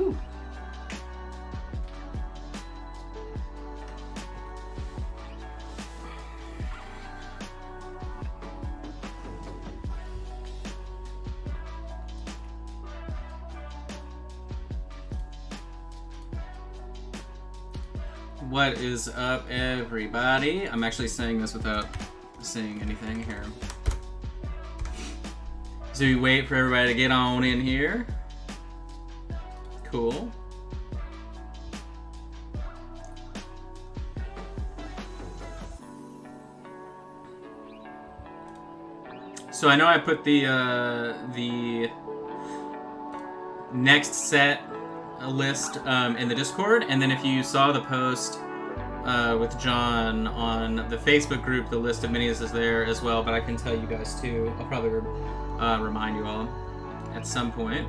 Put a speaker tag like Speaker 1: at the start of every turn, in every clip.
Speaker 1: Whew. What is up, everybody? I'm actually saying this without saying anything here. So we wait for everybody to get on in here. Cool. So I know I put the next set list in the Discord, and then if you saw the post with John on the Facebook group, the list of minis is there as well, but I can tell you guys too. I'll probably remind you all at some point.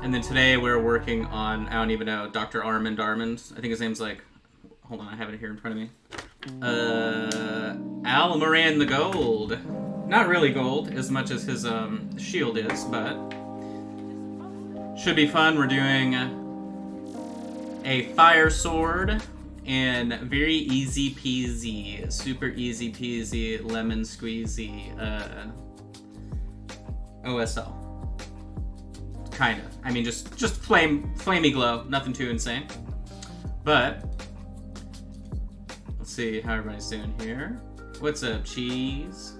Speaker 1: And then today we're working on, I don't even know, Dr. Armand Darmond. I think his name's like, hold on, I have it here in front of me. Almoran the Gold. Not really gold as much as his shield is, but should be fun. We're doing a fire sword and very easy peasy, super easy peasy, lemon squeezy OSL. Kind of. I mean, just flamey glow. Nothing too insane. But let's see how everybody's doing here. What's up, Cheese?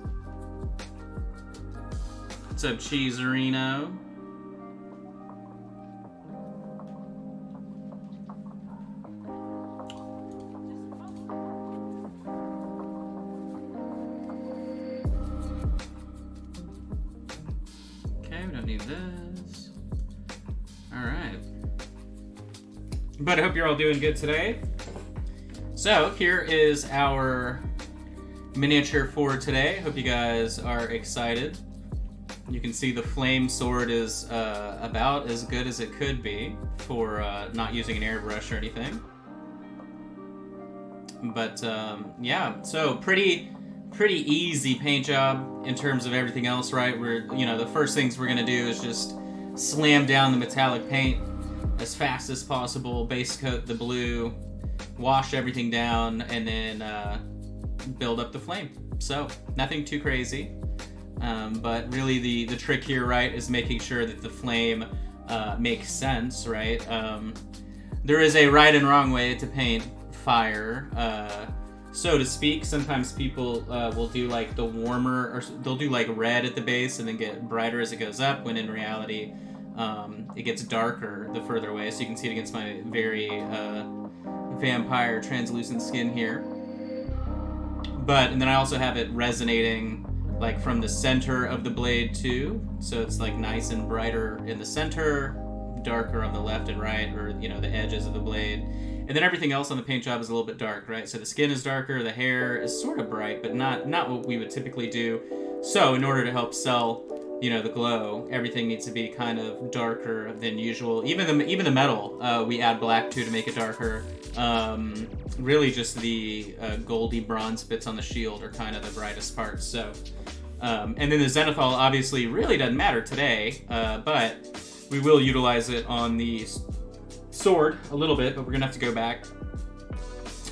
Speaker 1: What's up, Cheeserino? Okay, we don't need this. Alright. But I hope you're all doing good today. So, here is our miniature for today. Hope you guys are excited. You can see the flame sword is about as good as it could be for not using an airbrush or anything. But yeah, so pretty easy paint job in terms of everything else, right? The first things we're gonna do is just slam down the metallic paint as fast as possible, base coat the blue, wash everything down, and then build up the flame. So nothing too crazy. But really the trick here, right, is making sure that the flame makes sense, right? There is a right and wrong way to paint fire, so to speak. Sometimes people will do like the warmer, or they'll do like red at the base and then get brighter as it goes up, when in reality it gets darker the further away. So you can see it against my very vampire translucent skin here. And then I also have it resonating like from the center of the blade too, so it's like nice and brighter in the center, darker on the left and right, or the edges of the blade. And then everything else on the paint job is a little bit dark, right? So the skin is darker, the hair is sort of bright, but not what we would typically do. So in order to help sell the glow, everything needs to be kind of darker than usual. Even the metal we add black to make it darker. Really just the goldy bronze bits on the shield are kind of the brightest parts. So and then the zenithal obviously really doesn't matter today, but we will utilize it on the sword a little bit, but we're gonna have to go back,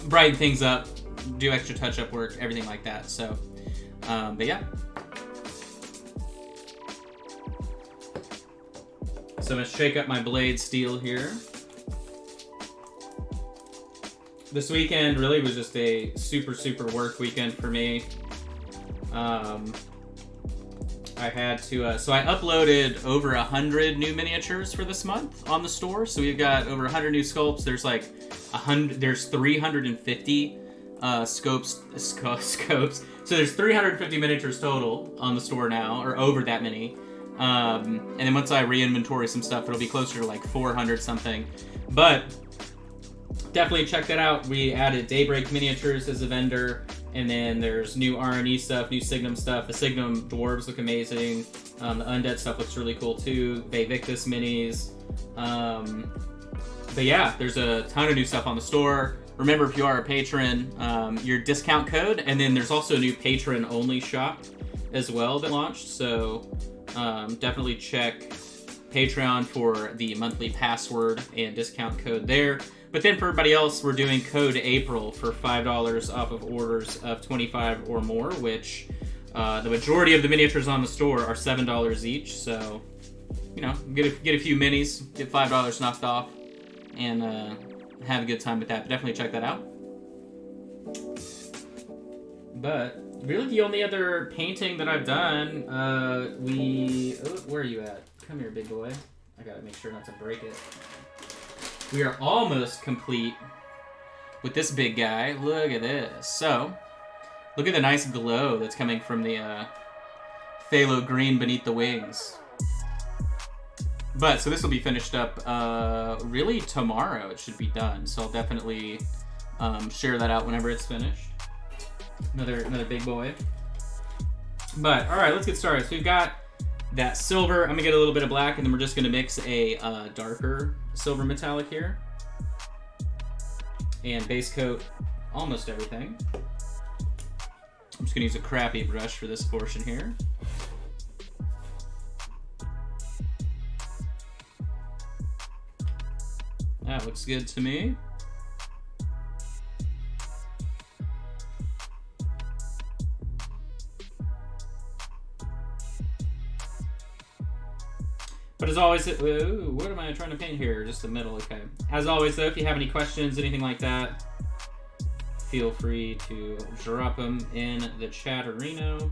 Speaker 1: brighten things up, do extra touch-up work, everything like that. So but yeah, so I'm gonna shake up my blade steel here. This weekend really was just a super work weekend for me. I had to, so I uploaded over 100 new miniatures for this month on the store. So we've got over 100 new sculpts. There's like 350 scopes. So there's 350 miniatures total on the store now, or over that many. And then once I re-inventory some stuff, it'll be closer to like 400 something. But definitely check that out. We added Daybreak Miniatures as a vendor, and then there's new R&E stuff, new Signum stuff. The Signum dwarves look amazing. The Undead stuff looks really cool too. Bay Victus minis. But yeah, there's a ton of new stuff on the store. Remember, if you are a patron, your discount code, and then there's also a new patron-only shop as well that launched. So definitely check Patreon for the monthly password and discount code there. But then for everybody else, we're doing code April for $5 off of orders of 25 or more, which the majority of the miniatures on the store are $7 each. So, you know, get a few minis, get $5 knocked off, and have a good time with that. But definitely check that out. But really the only other painting that I've done, where are you at? Come here, big boy. I gotta make sure not to break it. We are almost complete with this big guy. Look at this. So, look at the nice glow that's coming from the phthalo green beneath the wings. But, so this will be finished up really tomorrow. It should be done. So I'll definitely share that out whenever it's finished. Another big boy. But, alright, let's get started. So we've got that silver. I'm going to get a little bit of black, and then we're just going to mix a darker silver metallic here. And base coat almost everything. I'm just going to use a crappy brush for this portion here. That looks good to me. But as always, what am I trying to paint here? Just the middle, okay. As always, though, if you have any questions, anything like that, feel free to drop them in the chat-arena.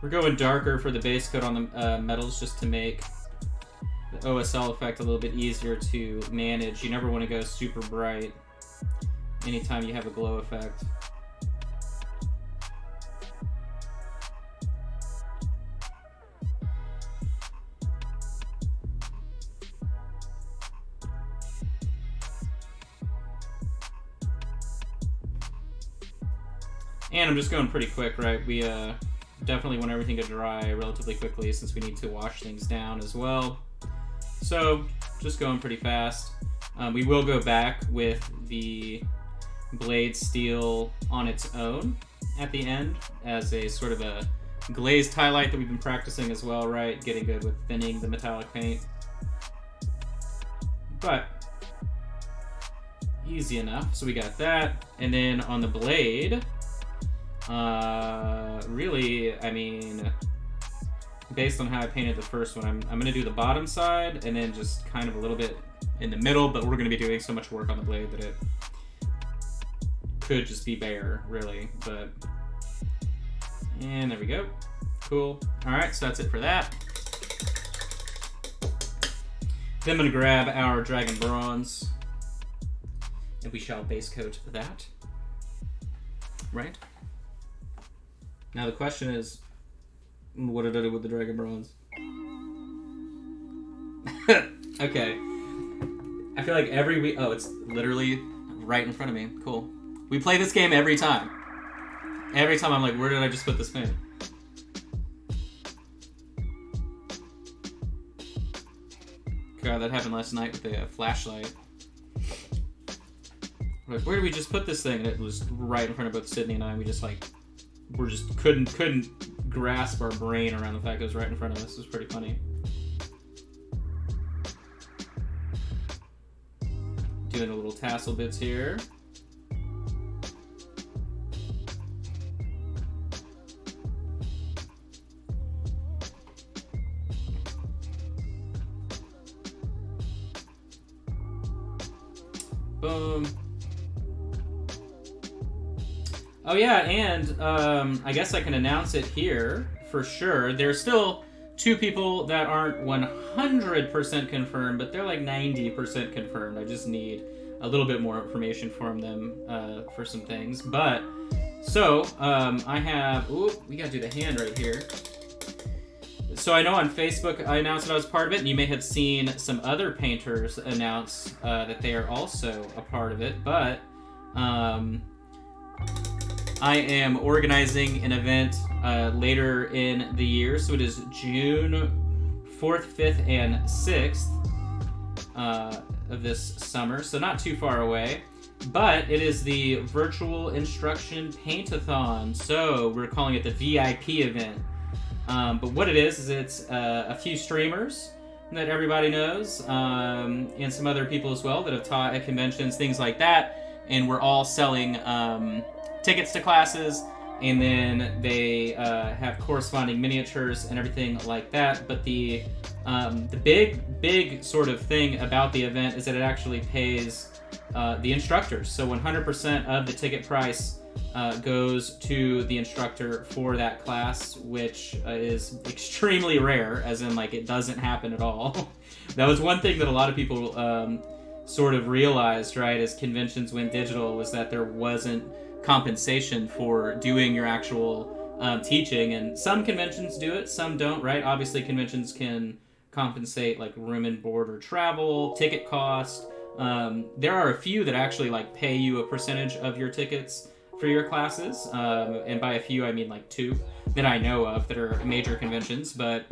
Speaker 1: We're going darker for the base coat on the metals just to make the OSL effect a little bit easier to manage. You never want to go super bright anytime you have a glow effect. And I'm just going pretty quick, right? We definitely want everything to dry relatively quickly since we need to wash things down as well. So, just going pretty fast. We will go back with the blade steel on its own at the end as a sort of a glazed highlight that we've been practicing as well, right? Getting good with thinning the metallic paint. But easy enough. So we got that. And then on the blade, really, I mean, based on how I painted the first one, I'm going to do the bottom side and then just kind of a little bit in the middle, but we're going to be doing so much work on the blade that it could just be bare, really. But, and there we go. Cool. All right, so that's it for that. Then I'm going to grab our Dragon Bronze and we shall base coat that. Right? Now the question is, what did I do with the Dragon Bronze? Okay. I feel like every week... Oh, it's literally right in front of me. Cool. We play this game every time. Every time I'm like, where did I just put this paint? God, that happened last night with the flashlight. Like, where did we just put this thing? And it was right in front of both Sydney and I. We just like... We just couldn't grasp our brain around the fact it was right in front of us. It was pretty funny. Doing the little tassel bits here. Boom. Oh yeah, and I guess I can announce it here for sure. There's still 2 people that aren't 100% confirmed, but they're like 90% confirmed. I just need a little bit more information from them for some things. But, so, I have... Ooh, we gotta do the hand right here. So I know on Facebook I announced that I was part of it, and you may have seen some other painters announce that they are also a part of it, but... I am organizing an event later in the year, so it is June 4th, 5th, and 6th of this summer, so not too far away. But it is the Virtual Instruction Paint-a-thon, so we're calling it the VIP event. But what it is it's a few streamers that everybody knows, and some other people as well that have taught at conventions, things like that. And we're all selling tickets to classes, and then they have corresponding miniatures and everything like that. But the big sort of thing about the event is that it actually pays the instructors. So 100% of the ticket price goes to the instructor for that class, which is extremely rare, as in like it doesn't happen at all. That was one thing that a lot of people sort of realized, right, as conventions went digital, was that there wasn't compensation for doing your actual teaching. And some conventions do it, some don't, right? Obviously conventions can compensate like room and board or travel, ticket cost. There are a few that actually like pay you a percentage of your tickets for your classes, and by a few I mean like 2 that I know of that are major conventions. But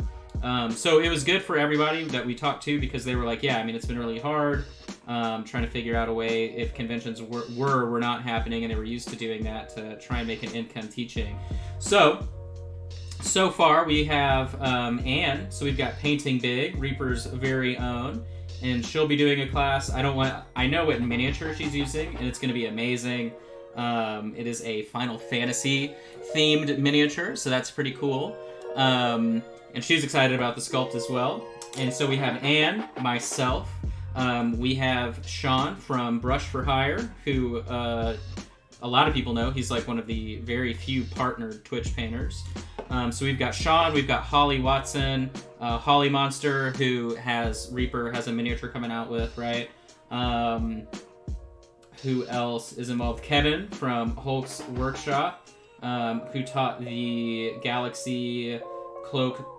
Speaker 1: so it was good for everybody that we talked to, because they were like, yeah, I mean, it's been really hard trying to figure out a way, if conventions were not happening and they were used to doing that, to try and make an income teaching. So far we have Anne, so we've got Painting Big, Reaper's very own, and she'll be doing a class. I know what miniature she's using, and it's going to be amazing. It is a Final Fantasy themed miniature, so that's pretty cool. And she's excited about the sculpt as well. And so we have Anne, myself, we have Sean from Brush for Hire, who a lot of people know. He's like one of the very few partnered Twitch painters. So we've got Sean, we've got Holly Watson, Holly Monster, who Reaper has a miniature coming out with, right? Who else is involved? Kevin from Hulk's Workshop, who taught the Galaxy Cloak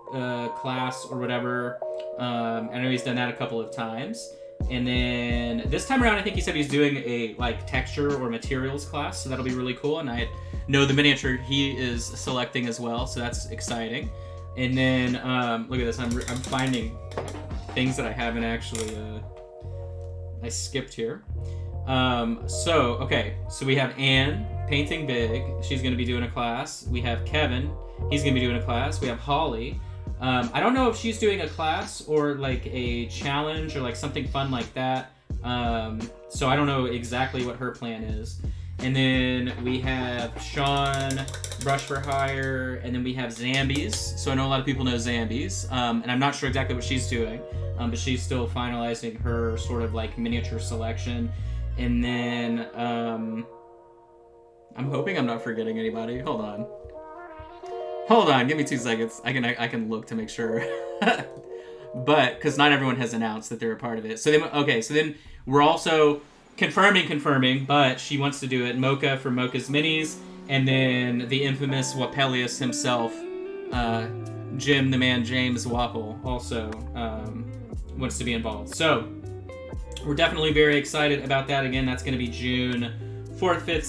Speaker 1: class or whatever. I know he's done that a couple of times. And then this time around, I think he said he's doing a like texture or materials class, so that'll be really cool. And I know the miniature he is selecting as well, so that's exciting. And then look at this, I'm finding things that I haven't actually I skipped here. So we have Anne, Painting Big. She's going to be doing a class. We have Kevin. He's going to be doing a class. We have Holly. I don't know if she's doing a class or like a challenge or like something fun like that. So I don't know exactly what her plan is. And then we have Sean, Brush for Hire, and then we have Zambies. So I know a lot of people know Zambies, and I'm not sure exactly what she's doing, but she's still finalizing her sort of like miniature selection. And then I'm hoping I'm not forgetting anybody. Hold on, give me 2 seconds. I can look to make sure. But because not everyone has announced that they're a part of it. So then we're also confirming, but she wants to do it. Mocha from Mocha's Minis, and then the infamous Wapelius himself, Jim the Man James Wapple, also wants to be involved. So we're definitely very excited about that. Again, that's going to be June 4th, 5th,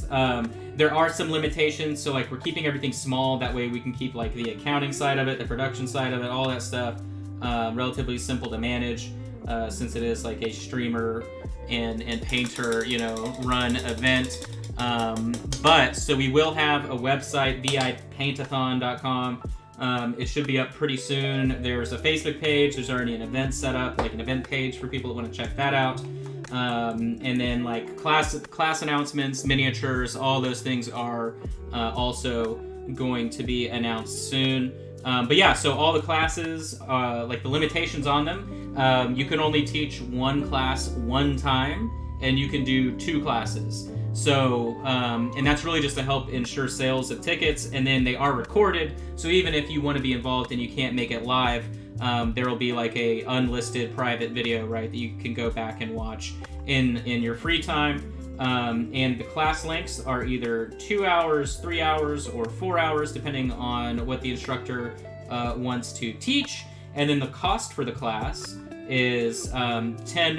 Speaker 1: 6th. There are some limitations, so like we're keeping everything small. That way we can keep like the accounting side of it, the production side of it, all that stuff relatively simple to manage, since it is like a streamer and painter, run event. But so we will have a website, vipaintathon.com. It should be up pretty soon. There's a Facebook page. There's already an event set up, like an event page for people that want to check that out. And then like class announcements, miniatures, all those things are also going to be announced soon. But yeah, so all the classes, like the limitations on them, you can only teach one class one time, and you can do 2 classes. So, and that's really just to help ensure sales of tickets, and then they are recorded. So even if you want to be involved and you can't make it live, there will be like a unlisted private video, right, that you can go back and watch in your free time. And the class lengths are either 2 hours, 3 hours, or 4 hours, depending on what the instructor wants to teach. And then the cost for the class is $10,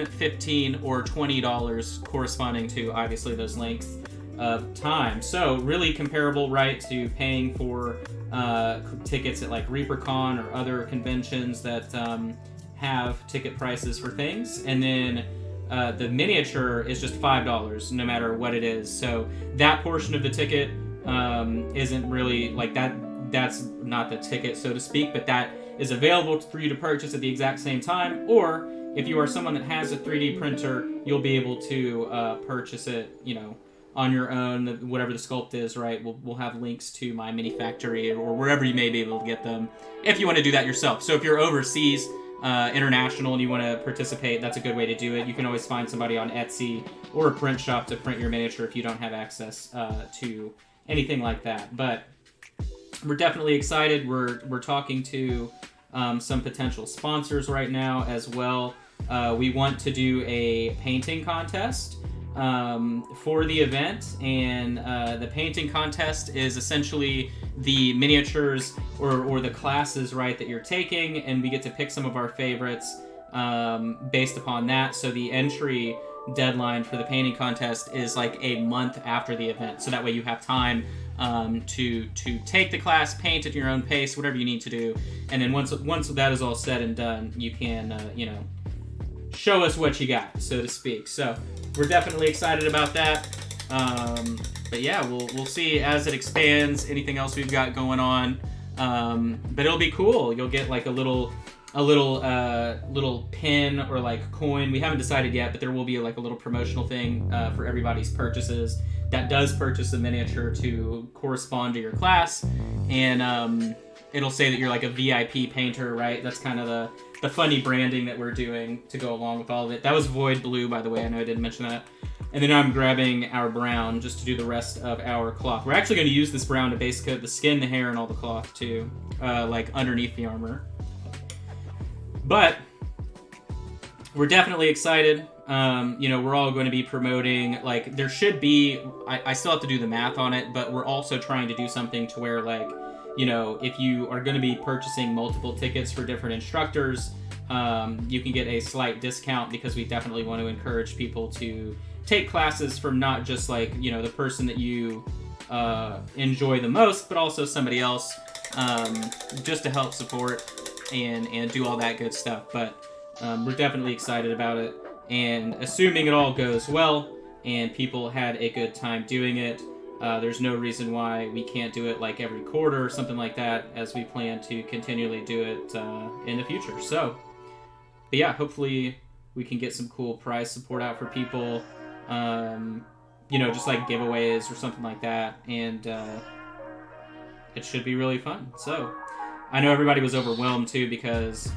Speaker 1: $15, or $20, corresponding to obviously those lengths of time. So really comparable, right, to paying for tickets at like ReaperCon or other conventions that have ticket prices for things. And then the miniature is just $5 no matter what it is. So that portion of the ticket isn't really like that. that's not the ticket, so to speak, but that is available for you to purchase at the exact same time. Or if you are someone that has a 3D printer, you'll be able to purchase it, you know, on your own, whatever the sculpt is, right? We'll have links to my mini factory or wherever you may be able to get them if you want to do that yourself. So if you're overseas, international, and you want to participate, that's a good way to do it. You can always find somebody on Etsy or a print shop to print your miniature if you don't have access to anything like that. But we're definitely excited. We're talking to some potential sponsors right now as well. We want to do a painting contest for the event, and the painting contest is essentially the miniatures or the classes, right, that you're taking, and we get to pick some of our favorites based upon that. So the entry deadline for the painting contest is like a month after the event, so that way you have time to take the class, paint at your own pace, whatever you need to do, and then once that is all said and done, you can you know, show us what you got, so to speak. So we're definitely excited about that. But yeah, we'll see as it expands, anything else we've got going on. But it'll be cool. You'll get like a little pin or like coin. We haven't decided yet, but there will be like a little promotional thing for everybody's purchases that does purchase a miniature to correspond to your class. And it'll say that you're like a VIP painter, right? That's kind of the funny branding that we're doing to go along with all of it. That was Void Blue, by the way. I know I didn't mention that. And then I'm grabbing our brown just to do the rest of our cloth. We're actually going to use this brown to base coat the skin, the hair, and all the cloth too, like underneath the armor. But we're definitely excited. You know, we're all going to be promoting, like, there should be, I still have to do the math on it, but we're also trying to do something to where, like, you know, if you are going to be purchasing multiple tickets for different instructors, you can get a slight discount, because we definitely want to encourage people to take classes from not just, like, you know, the person that you enjoy the most, but also somebody else, just to help support and do all that good stuff. But we're definitely excited about it, and assuming it all goes well and people had a good time doing it, there's no reason why we can't do it like every quarter or something like that, as we plan to continually do it in the future. So, but yeah, hopefully we can get some cool prize support out for people, you know, just like giveaways or something like that, and it should be really fun. So, I know everybody was overwhelmed too, because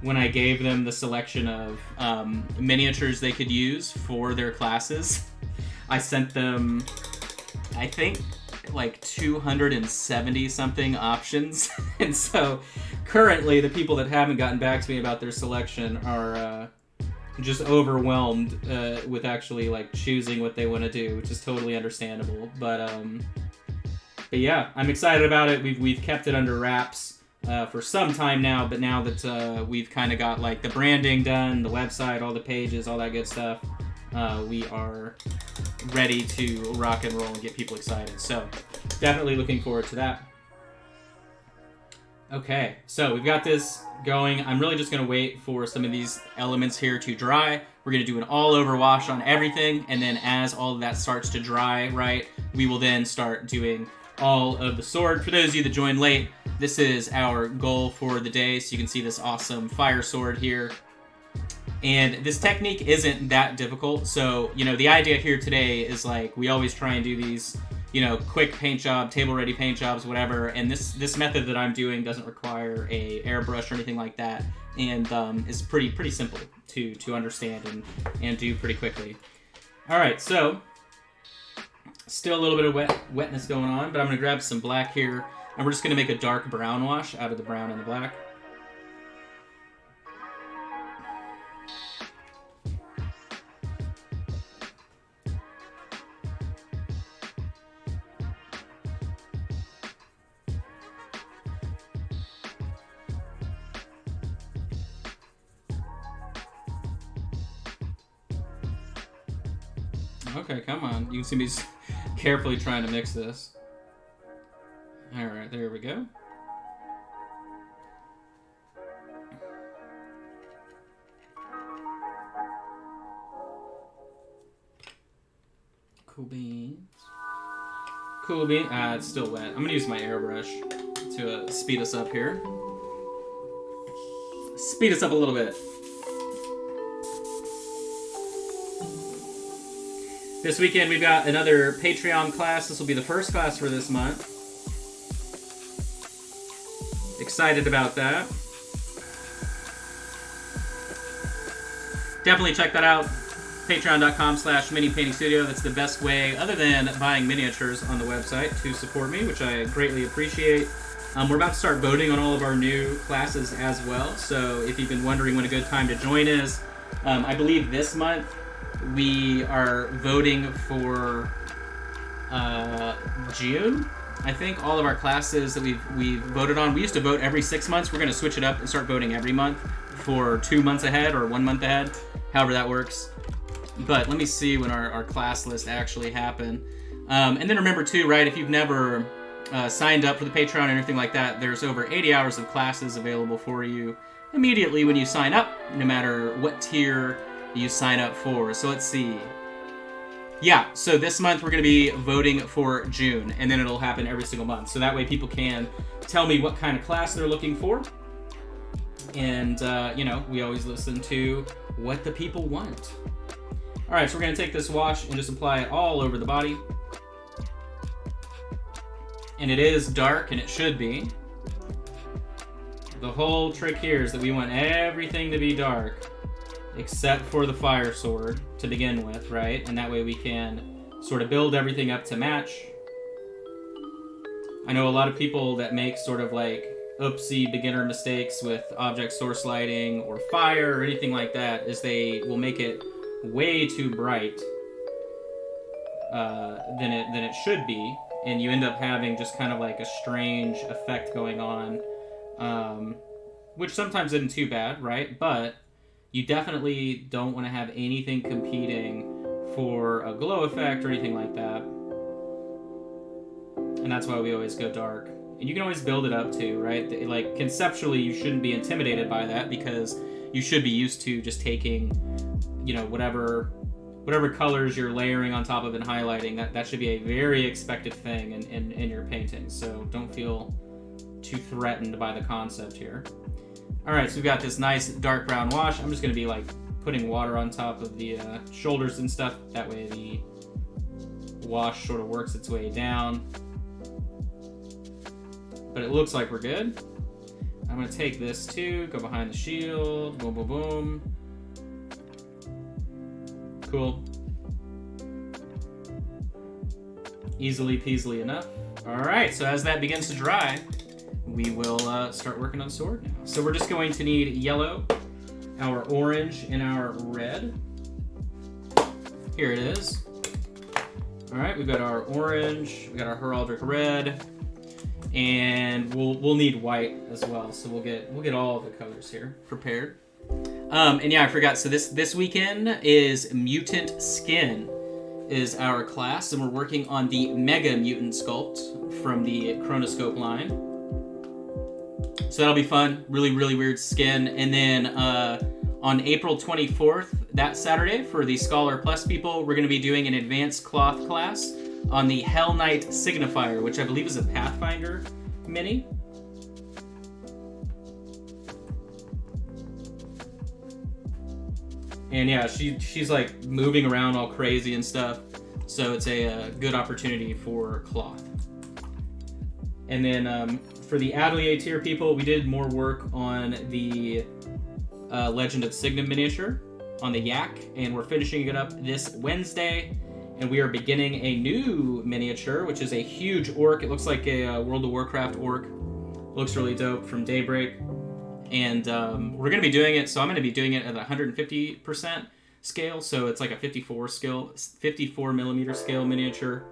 Speaker 1: when I gave them the selection of miniatures they could use for their classes, I sent them, I think, like 270 something options. And so currently the people that haven't gotten back to me about their selection are just overwhelmed with actually like choosing what they want to do, which is totally understandable. But yeah, I'm excited about it. We've kept it under wraps for some time now, but now that we've kind of got like the branding done, the website, all the pages, all that good stuff, we are ready to rock and roll and get people excited. So definitely looking forward to that. Okay, so we've got this going. I'm really just going to wait for some of these elements here to dry. We're going to do an all-over wash on everything, and then as all of that starts to dry, right, we will then start doing all of the sword. For those of you that joined late, this is our goal for the day. So you can see this awesome fire sword here. And this technique isn't that difficult. So, you know, the idea here today is like, we always try and do these, you know, quick paint job, table ready paint jobs, whatever. And this method that I'm doing doesn't require a airbrush or anything like that. And is pretty simple to understand and do pretty quickly. All right, so still a little bit of wetness going on, but I'm going to grab some black here, and we're just going to make a dark brown wash out of the brown and the black. Okay, come on. You can see me just carefully trying to mix this. Alright, there we go. Cool beans. cool bean. It's still wet. I'm gonna use my airbrush to speed us up here. Speed us up a little bit. This weekend we've got another Patreon class. This will be the first class for this month. Excited about that. Definitely check that out. Patreon.com/minipaintingstudio. That's the best way, other than buying miniatures on the website, to support me, which I greatly appreciate. We're about to start voting on all of our new classes as well. So if you've been wondering when a good time to join is, I believe this month we are voting for June. I think all of our classes that we've voted on, we used to vote every 6 months. We're going to switch it up and start voting every month for 2 months ahead or 1 month ahead, however that works. But let me see when our class list actually happened. And then remember too, right, if you've never signed up for the Patreon or anything like that, there's over 80 hours of classes available for you immediately when you sign up, no matter what tier you sign up for. So let's see. Yeah, so this month we're going to be voting for June, and then it'll happen every single month. So that way people can tell me what kind of class they're looking for. And, you know, we always listen to what the people want. All right, so we're going to take this wash and just apply it all over the body. And it is dark, and it should be. The whole trick here is that we want everything to be dark, except for the fire sword to begin with, right? And that way we can sort of build everything up to match. I know a lot of people that make sort of like oopsie beginner mistakes with object source lighting or fire or anything like that, is they will make it way too bright than it should be, and you end up having just kind of like a strange effect going on, which sometimes isn't too bad, right? But you definitely don't want to have anything competing for a glow effect or anything like that. And that's why we always go dark. And you can always build it up too, right? Like, conceptually, you shouldn't be intimidated by that, because you should be used to just taking, you know, whatever colors you're layering on top of and highlighting. That should be a very expected thing in your paintings. So don't feel too threatened by the concept here. All right, so we've got this nice dark brown wash. I'm just going to be like putting water on top of the shoulders and stuff. That way the wash sort of works its way down. But it looks like we're good. I'm going to take this too, go behind the shield, boom, boom, boom. Cool. Easily peasily enough. All right, so as that begins to dry, we will start working on the sword now. So we're just going to need yellow, our orange, and our red. Here it is. All right, we've got our orange, we got our heraldic red, and we'll need white as well. So we'll get all of the colors here prepared. And yeah, I forgot. So this weekend is Mutant Skin is our class, and we're working on the Mega Mutant sculpt from the Chronoscope line. So that'll be fun. Really, really weird skin. And then on April 24th, that Saturday, for the Scholar Plus people, we're going to be doing an advanced cloth class on the Hell Knight Signifier, which I believe is a Pathfinder mini. And yeah, she's like moving around all crazy and stuff. So it's a good opportunity for cloth. And then for the Atelier tier people, we did more work on the Legend of Signum miniature on the Yak, and we're finishing it up this Wednesday. And we are beginning a new miniature, which is a huge orc. It looks like a World of Warcraft orc. Looks really dope, from Daybreak. And we're going to be doing it, so I'm going to be doing it at 150% scale, so it's like a 54 millimeter scale miniature.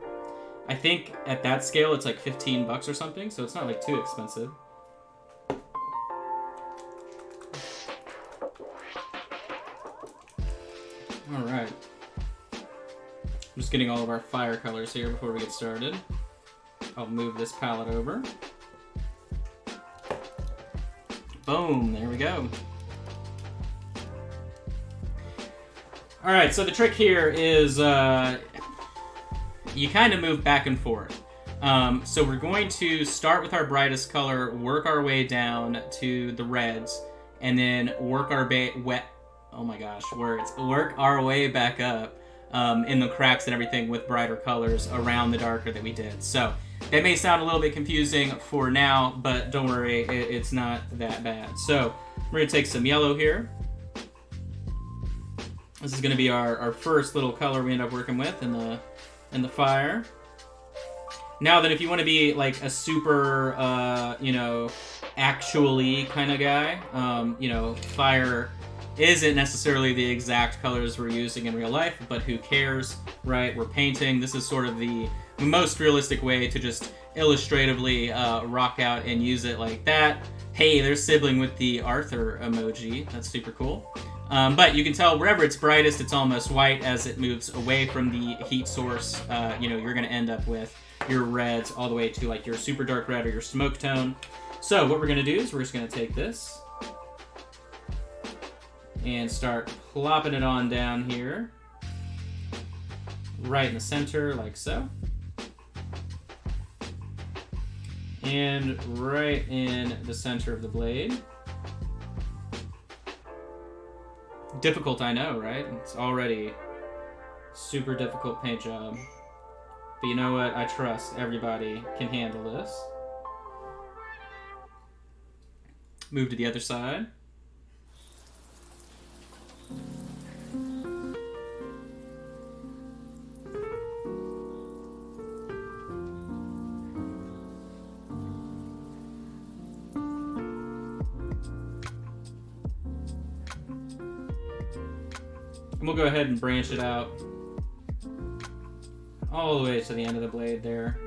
Speaker 1: I think at that scale it's like $15 or something, so it's not like too expensive. All right. I'm just getting all of our fire colors here before we get started. I'll move this palette over. Boom, there we go. All right, so the trick here is you kind of move back and forth. So we're going to start with our brightest color, work our way down to the reds, and then work our work our way back up in the cracks and everything with brighter colors around the darker that we did. So that may sound a little bit confusing for now, but don't worry, it's not that bad. So we're gonna take some yellow here. This is gonna be our first little color we end up working with in the fire. Now then, if you want to be like a super, actually kind of guy, fire isn't necessarily the exact colors we're using in real life, but who cares, right? We're painting. This is sort of the most realistic way to just illustratively rock out and use it like that. Hey, there's Sibling with the Arthur emoji. That's super cool. But you can tell wherever it's brightest, it's almost white. As it moves away from the heat source, you're going to end up with your reds all the way to like your super dark red or your smoke tone. So what we're going to do is we're just going to take this and start plopping it on down here, right in the center like so. And right in the center of the blade. Difficult, I know, right? It's already super difficult paint job. But you know what? I trust everybody can handle this. Move to the other side. And we'll go ahead and branch it out all the way to the end of the blade there,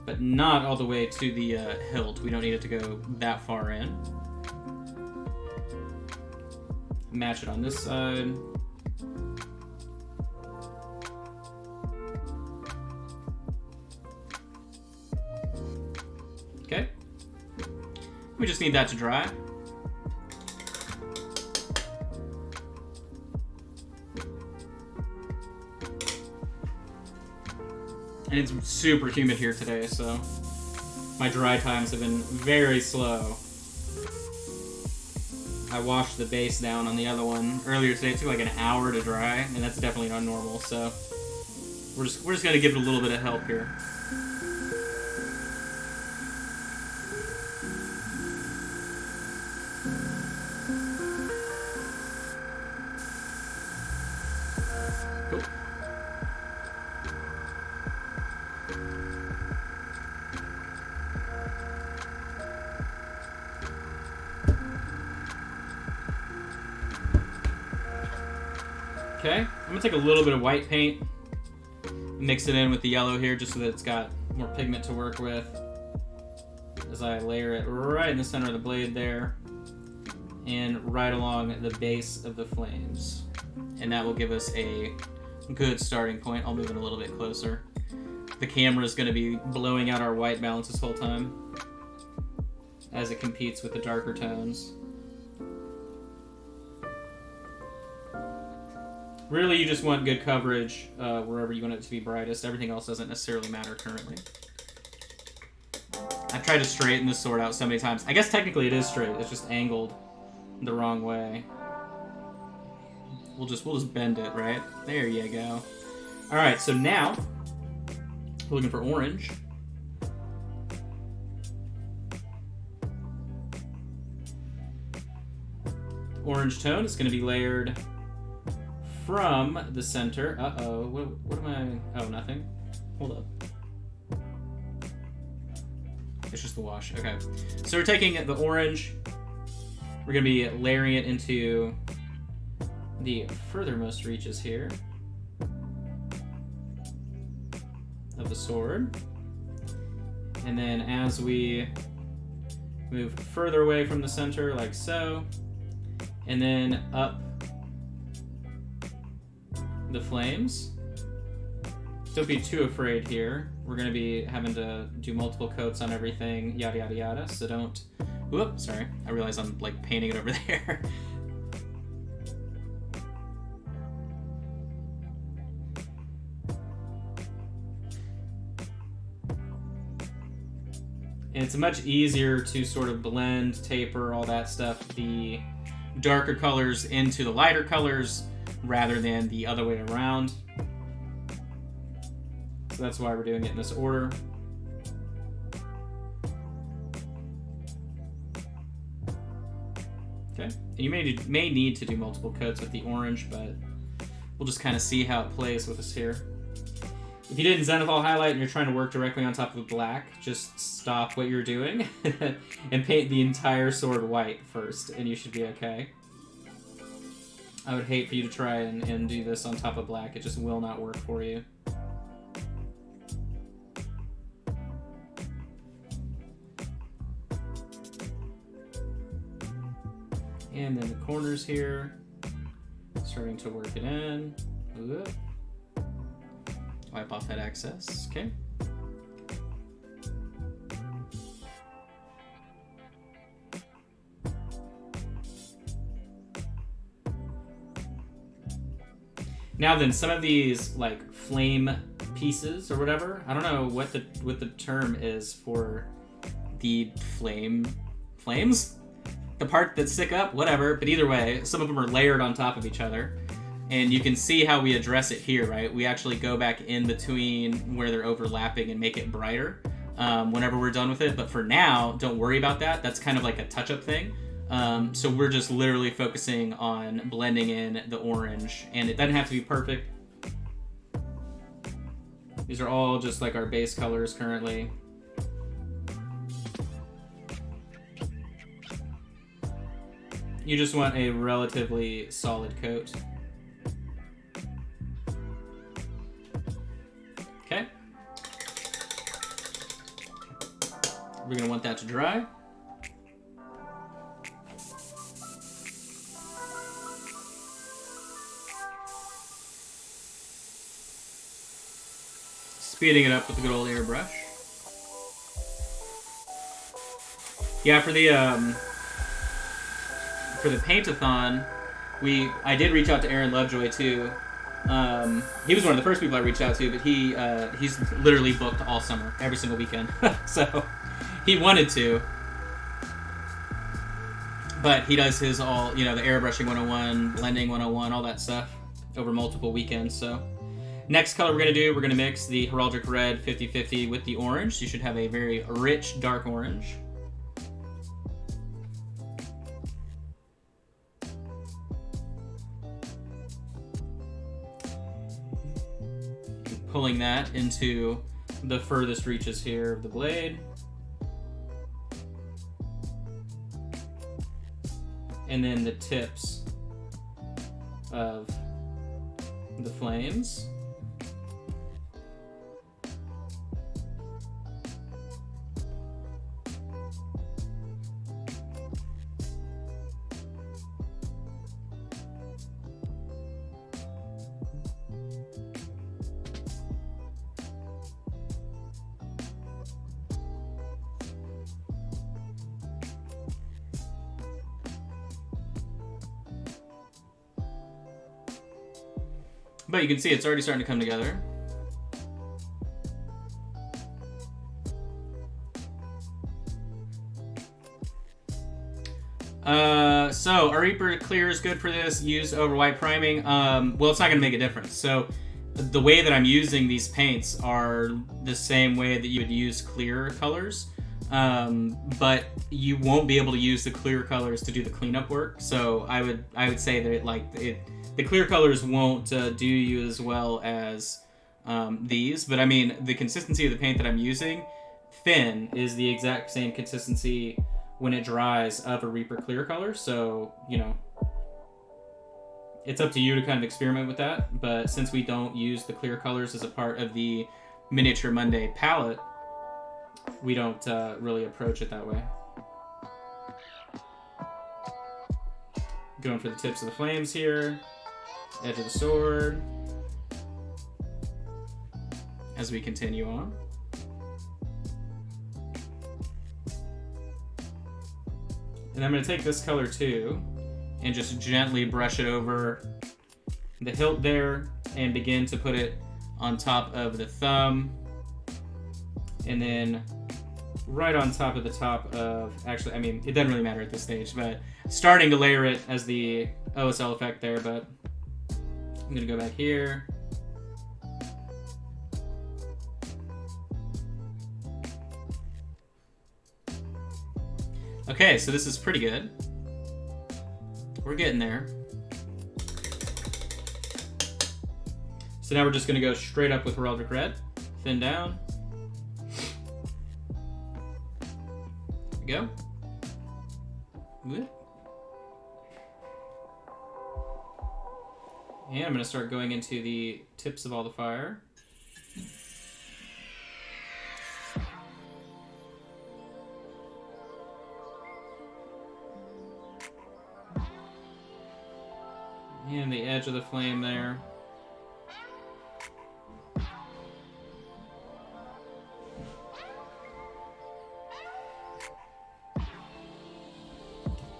Speaker 1: but not all the way to the hilt. We don't need it to go that far in. Match it on this side. Okay. We just need that to dry. And it's super humid here today, so my dry times have been very slow. I washed the base down on the other one earlier today. It took like an hour to dry, and that's definitely not normal, so we're just gonna give it a little bit of help here. Cool. Okay, I'm gonna take a little bit of white paint, mix it in with the yellow here just so that it's got more pigment to work with as I layer it right in the center of the blade there and right along the base of the flames. And that will give us a good starting point. I'll move it a little bit closer. The camera is gonna be blowing out our white balance this whole time as it competes with the darker tones. Really, you just want good coverage wherever you want it to be brightest. Everything else doesn't necessarily matter currently. I've tried to straighten this sword out so many times. I guess technically it is straight. It's just angled the wrong way. We'll just bend it, right? There you go. All right, so now we're looking for orange. Orange tone is going to be layered from the center. Uh-oh, what am I... Oh, nothing. Hold up. It's just the wash. Okay. So we're taking the orange. We're going to be layering it into the furthermost reaches here of the sword. And then as we move further away from the center, like so, and then up the flames. Don't be too afraid here. We're going to be having to do multiple coats on everything, yada yada yada, so don't... Whoop, sorry. I realize I'm like painting it over there. And it's much easier to sort of blend, taper, all that stuff, the darker colors into the lighter colors rather than the other way around. So that's why we're doing it in this order. Okay, and you may need to do multiple coats with the orange, but we'll just kind of see how it plays with us here. If you didn't Zenithal highlight and you're trying to work directly on top of the black, just stop what you're doing and paint the entire sword white first, and you should be okay. I would hate for you to try and do this on top of black. It just will not work for you. And then the corners here, starting to work it in. Ooh. Wipe off that excess, okay. Now then, some of these like flame pieces or whatever, I don't know what the term is for the flames? The part that stick up, whatever, but either way, some of them are layered on top of each other. And you can see how we address it here, right? We actually go back in between where they're overlapping and make it brighter whenever we're done with it. But for now, don't worry about that. That's kind of like a touch-up thing. So we're just literally focusing on blending in the orange. And it doesn't have to be perfect. These are all just like our base colors currently. You just want a relatively solid coat. Okay. We're going to want that to dry. Speeding it up with a good old airbrush. Yeah, for the paint-a-thon, I did reach out to Aaron Lovejoy too. He was one of the first people I reached out to, but he's literally booked all summer, every single weekend. So he wanted to, but he does his all, the airbrushing 101, blending 101, all that stuff over multiple weekends. So next color we're going to mix the Heraldic Red 50/50 with the orange. You should have a very rich dark orange. Pulling that into the furthest reaches here of the blade. And then the tips of the flames. But you can see it's already starting to come together. So our Reaper Clear is good for this, used over white priming. Well, it's not going to make a difference. So the way that I'm using these paints are the same way that you would use clear colors. But you won't be able to use the clear colors to do the cleanup work. So I would say that the clear colors won't do you as well as these, but I mean, the consistency of the paint that I'm using, thin, is the exact same consistency when it dries of a Reaper Clear color, so, it's up to you to kind of experiment with that, but since we don't use the clear colors as a part of the Miniature Monday palette, we don't really approach it that way. Going for the tips of the flames here. Edge of the sword as we continue on. And I'm going to take this color too and just gently brush it over the hilt there and begin to put it on top of the thumb and then right on top of the top of, actually, I mean, it doesn't really matter at this stage, but starting to layer it as the OSL effect there, but I'm gonna go back here. Okay, so this is pretty good. We're getting there. So now we're just gonna go straight up with Heraldic Red. Thin down. There we go. Good. And I'm gonna start going into the tips of all the fire. And the edge of the flame there.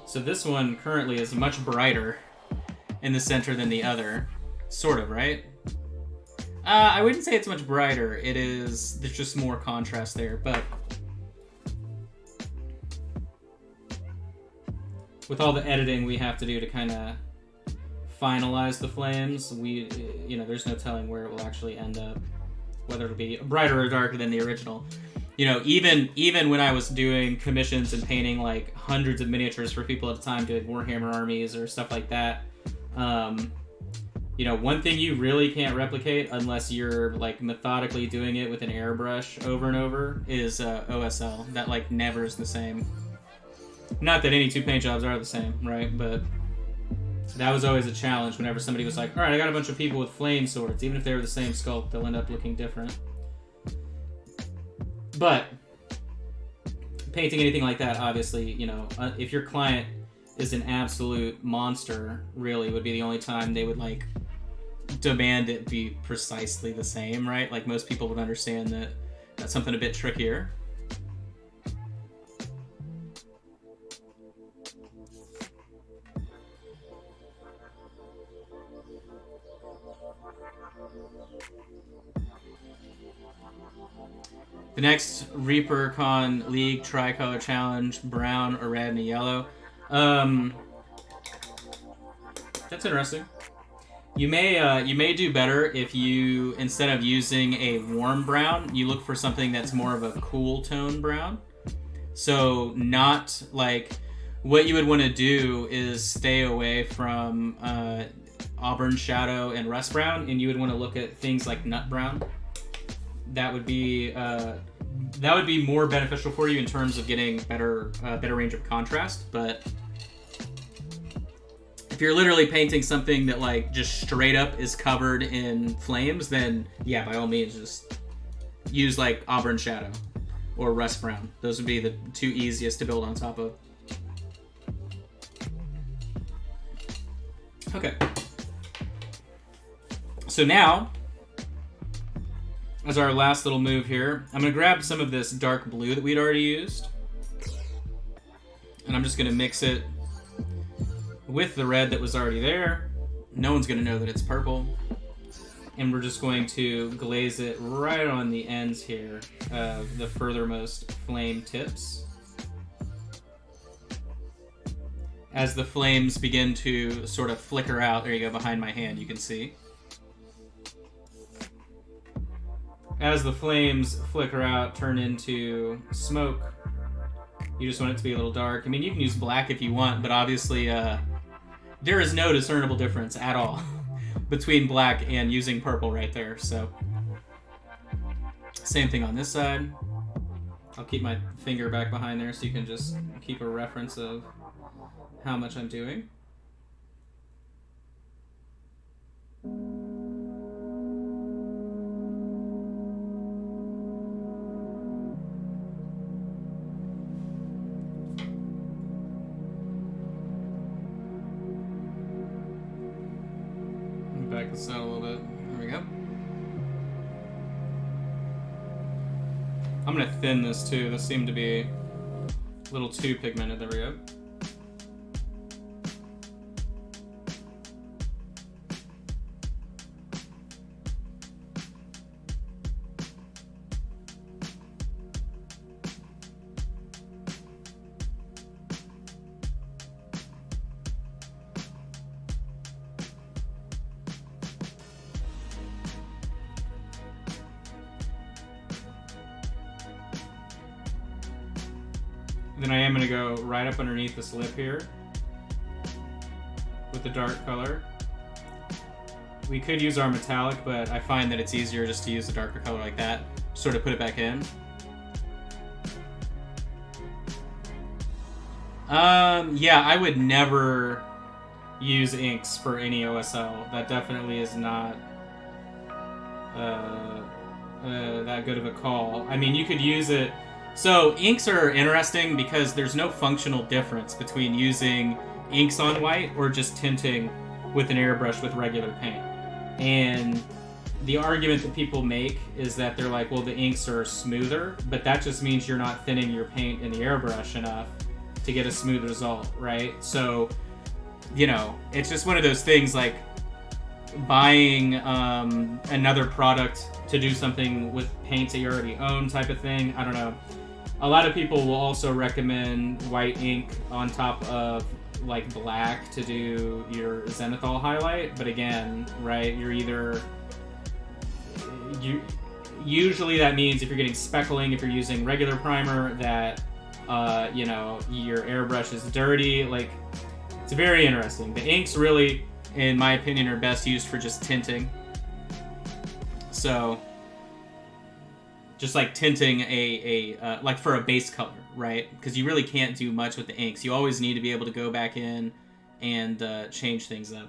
Speaker 1: So this one currently is much brighter in the center than the other. Sort of, right? I wouldn't say it's much brighter. There's just more contrast there, but with all the editing we have to do to kind of finalize the flames, there's no telling where it will actually end up, whether it'll be brighter or darker than the original. Even when I was doing commissions and painting like hundreds of miniatures for people at a time, doing Warhammer armies or stuff like that, one thing you really can't replicate unless you're like methodically doing it with an airbrush over and over is OSL. That like never is the same. Not that any two paint jobs are the same, right? But that was always a challenge whenever somebody was like, all right, I got a bunch of people with flame swords. Even if they were the same sculpt, they'll end up looking different. But painting anything like that, obviously, if your client is an absolute monster, really, would be the only time they would, like, demand it be precisely the same, right? Like, most people would understand that that's something a bit trickier. The next ReaperCon League Tricolor Challenge, brown, a red, and a yellow. That's interesting. You may do better if you, instead of using a warm brown, you look for something that's more of a cool tone brown. So not like, what you would want to do is stay away from auburn shadow and rust brown, and you would want to look at things like nut brown. That would be more beneficial for you in terms of getting better range of contrast. But if you're literally painting something that like just straight up is covered in flames, then yeah, by all means, just use like auburn shadow or rust brown. Those would be the two easiest to build on top of. Okay. So now, as our last little move here, I'm going to grab some of this dark blue that we'd already used. And I'm just going to mix it with the red that was already there. No one's going to know that it's purple. And we're just going to glaze it right on the ends here of the furthermost flame tips. As the flames begin to sort of flicker out, there you go, behind my hand, you can see. As the flames flicker out, turn into smoke, you just want it to be a little dark. I mean, you can use black if you want, but obviously there is no discernible difference at all between black and using purple right there. So, same thing on this side. I'll keep my finger back behind there so you can just keep a reference of how much I'm doing. Back this out a little bit. There we go. I'm gonna thin this too. This seemed to be a little too pigmented. There we go. Then I am going to go right up underneath this lip here with the dark color. We could use our metallic, but I find that it's easier just to use a darker color like that. Sort of put it back in. Yeah, I would never use inks for any OSL. That definitely is not that good of a call. I mean, you could use it... So, inks are interesting because there's no functional difference between using inks on white or just tinting with an airbrush with regular paint. And the argument that people make is that they're like, well, the inks are smoother, but that just means you're not thinning your paint in the airbrush enough to get a smooth result, right? So, you know, it's just one of those things like buying another product to do something with paints that you already own type of thing. I don't know. A lot of people will also recommend white ink on top of like black to do your zenithal highlight, but again, right, you're either usually that means if you're getting speckling, if you're using regular primer, that you know, your airbrush is dirty. Like, it's very interesting. The inks really, in my opinion, are best used for just tinting. So just like tinting like for a base color, right? Because you really can't do much with the inks. You always need to be able to go back in and change things up.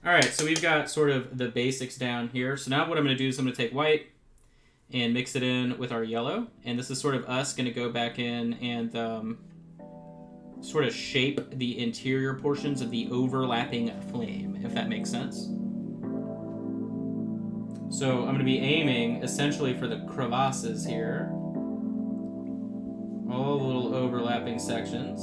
Speaker 1: All right, so we've got sort of the basics down here. So now what I'm going to do is I'm going to take white and mix it in with our yellow. And this is sort of us going to go back in and sort of shape the interior portions of the overlapping flame, if that makes sense. So I'm going to be aiming essentially for the crevasses here. All the little overlapping sections.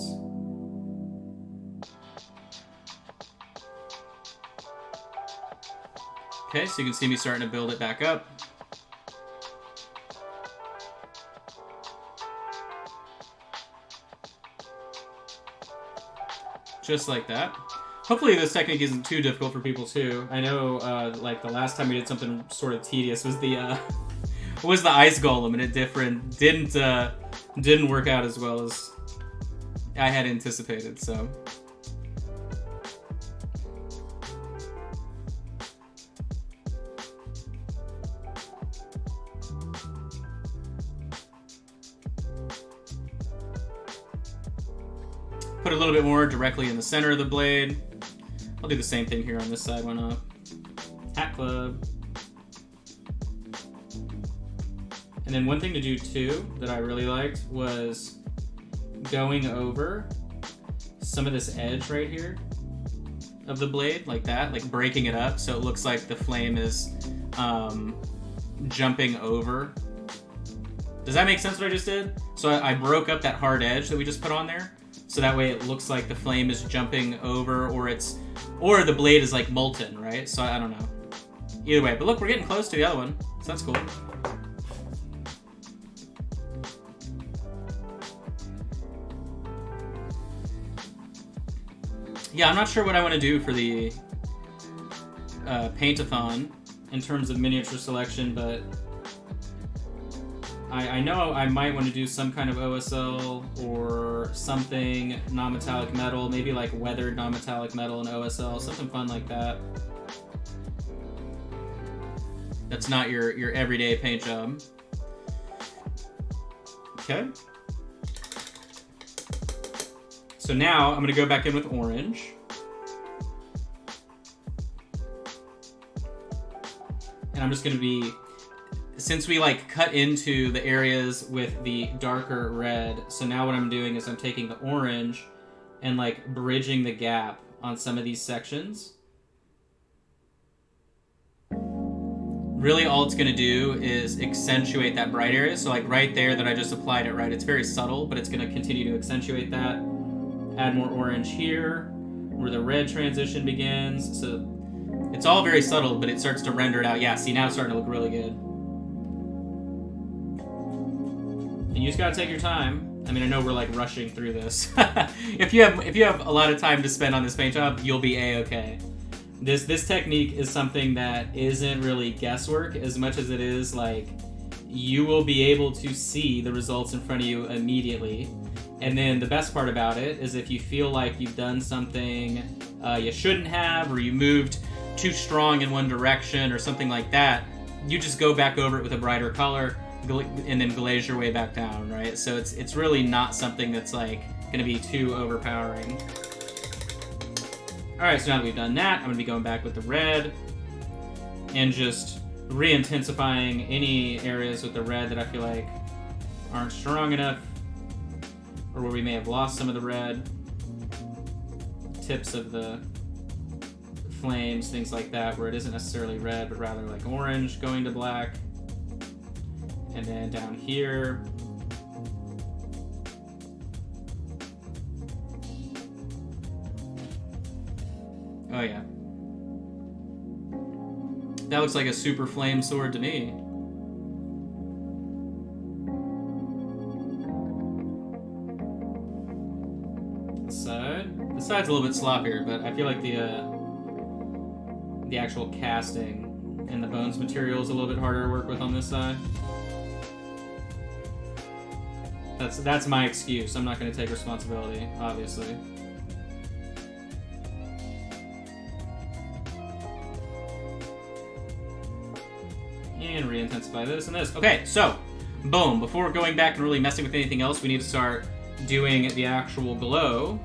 Speaker 1: Okay, so you can see me starting to build it back up. Just like that. Hopefully this technique isn't too difficult for people too. I know, like the last time we did something sort of tedious was the ice golem, and it didn't work out as well as I had anticipated. So. Put a little bit more directly in the center of the blade. I'll do the same thing here on this side. Why not? Hat Club. And then one thing to do too that I really liked was going over some of this edge right here of the blade, like that, like breaking it up so it looks like the flame is jumping over. Does that make sense what I just did? So I broke up that hard edge that we just put on there. So that way it looks like the flame is jumping over, or the blade is like molten, right? So I don't know. Either way, but look, we're getting close to the other one, so that's cool. Yeah, I'm not sure what I want to do for the paint-a-thon in terms of miniature selection, but I know I might want to do some kind of OSL or something non-metallic metal, maybe like weathered non-metallic metal and OSL, something fun like that. That's not your everyday paint job. Okay. So now I'm going to go back in with orange. And I'm just going to be... Since we like cut into the areas with the darker red, so now what I'm doing is I'm taking the orange and like bridging the gap on some of these sections. Really all it's gonna do is accentuate that bright area. So like right there that I just applied it, right? It's very subtle, but it's gonna continue to accentuate that. Add more orange here, where the red transition begins. So it's all very subtle, but it starts to render it out. Yeah, see, now it's starting to look really good. And you just gotta take your time. I mean, I know we're like rushing through this. If you have a lot of time to spend on this paint job, you'll be a-okay. This technique is something that isn't really guesswork as much as it is like you will be able to see the results in front of you immediately. And then the best part about it is if you feel like you've done something you shouldn't have, or you moved too strong in one direction or something like that, you just go back over it with a brighter color and then glaze your way back down, right? So it's really not something that's like gonna be too overpowering. All right, so now that we've done that, I'm gonna be going back with the red and just re-intensifying any areas with the red that I feel like aren't strong enough, or where we may have lost some of the red, tips of the flames, things like that, where it isn't necessarily red, but rather like orange going to black. And then down here, oh yeah, that looks like a super flame sword to me. The side's a little bit sloppier, but I feel like the actual casting and the bones material is a little bit harder to work with on this side. That's my excuse. I'm not going to take responsibility, obviously. And re-intensify this and this. Okay, so, boom. Before going back and really messing with anything else, we need to start doing the actual glow.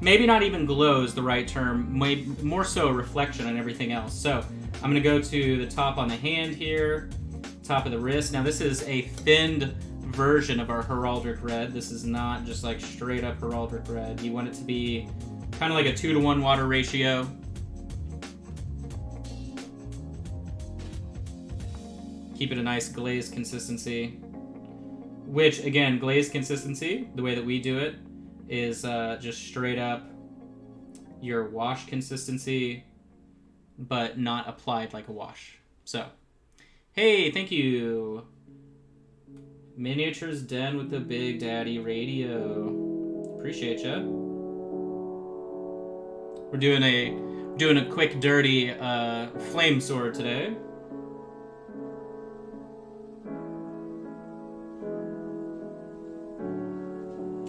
Speaker 1: Maybe not even glow is the right term, more so a reflection on everything else. So I'm gonna go to the top on the hand here, top of the wrist. Now this is a thinned version of our heraldic red. This is not just like straight up heraldic red. You want it to be kind of like a 2-to-1 water ratio. Keep it a nice glazed consistency. Which, again, glazed consistency, the way that we do it, is just straight up your wash consistency, but not applied like a wash. So, hey, thank you. Miniatures Den with the Big Daddy Radio. Appreciate ya. We're doing a quick, dirty flame sword today.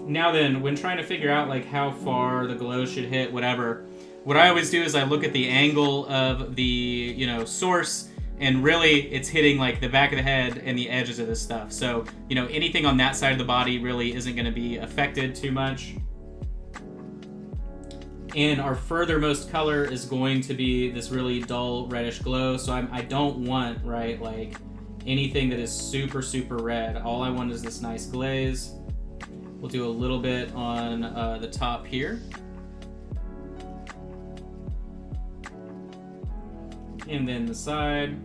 Speaker 1: Now then, when trying to figure out like how far the glow should hit, whatever, what I always do is I look at the angle of the, source, and really it's hitting like the back of the head and the edges of this stuff. So, anything on that side of the body really isn't going to be affected too much. And our furthermost color is going to be this really dull reddish glow. So I don't want, right, like anything that is super, super red. All I want is this nice glaze. We'll do a little bit on the top here. And then the side.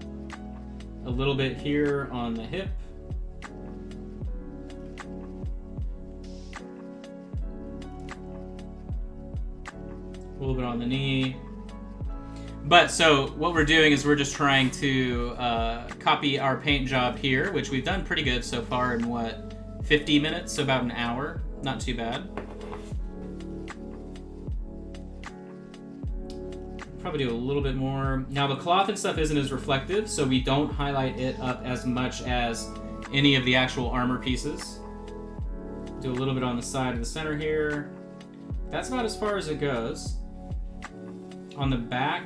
Speaker 1: A little bit here on the hip. A little bit on the knee. But so what we're doing is we're just trying to copy our paint job here, which we've done pretty good so far in 50 minutes, so about an hour. Not too bad. Probably do a little bit more. Now the cloth and stuff isn't as reflective, so we don't highlight it up as much as any of the actual armor pieces. Do a little bit on the side of the center here. That's about as far as it goes. On the back,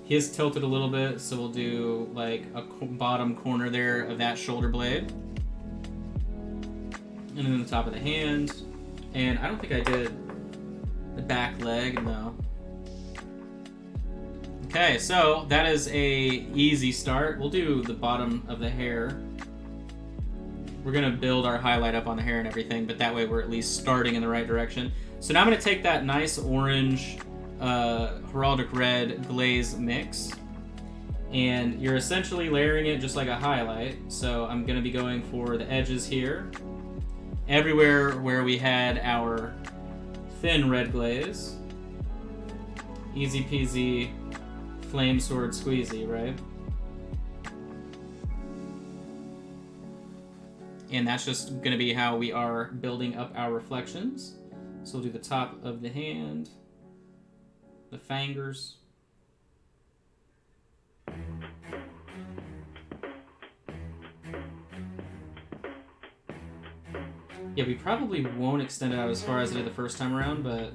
Speaker 1: his tilted a little bit, so we'll do like a bottom corner there of that shoulder blade. And then the top of the hand. And I don't think I did the back leg, no. Okay, so that is a easy start. We'll do the bottom of the hair. We're gonna build our highlight up on the hair and everything, but that way we're at least starting in the right direction. So now I'm gonna take that nice orange heraldic red glaze mix, and you're essentially layering it just like a highlight. So I'm gonna be going for the edges here. Everywhere where we had our thin red glaze. Easy peasy, flame sword squeezy, right? And that's just going to be how we are building up our reflections. So we'll do the top of the hand, the fingers. Yeah, we probably won't extend it out as far as I did the first time around, but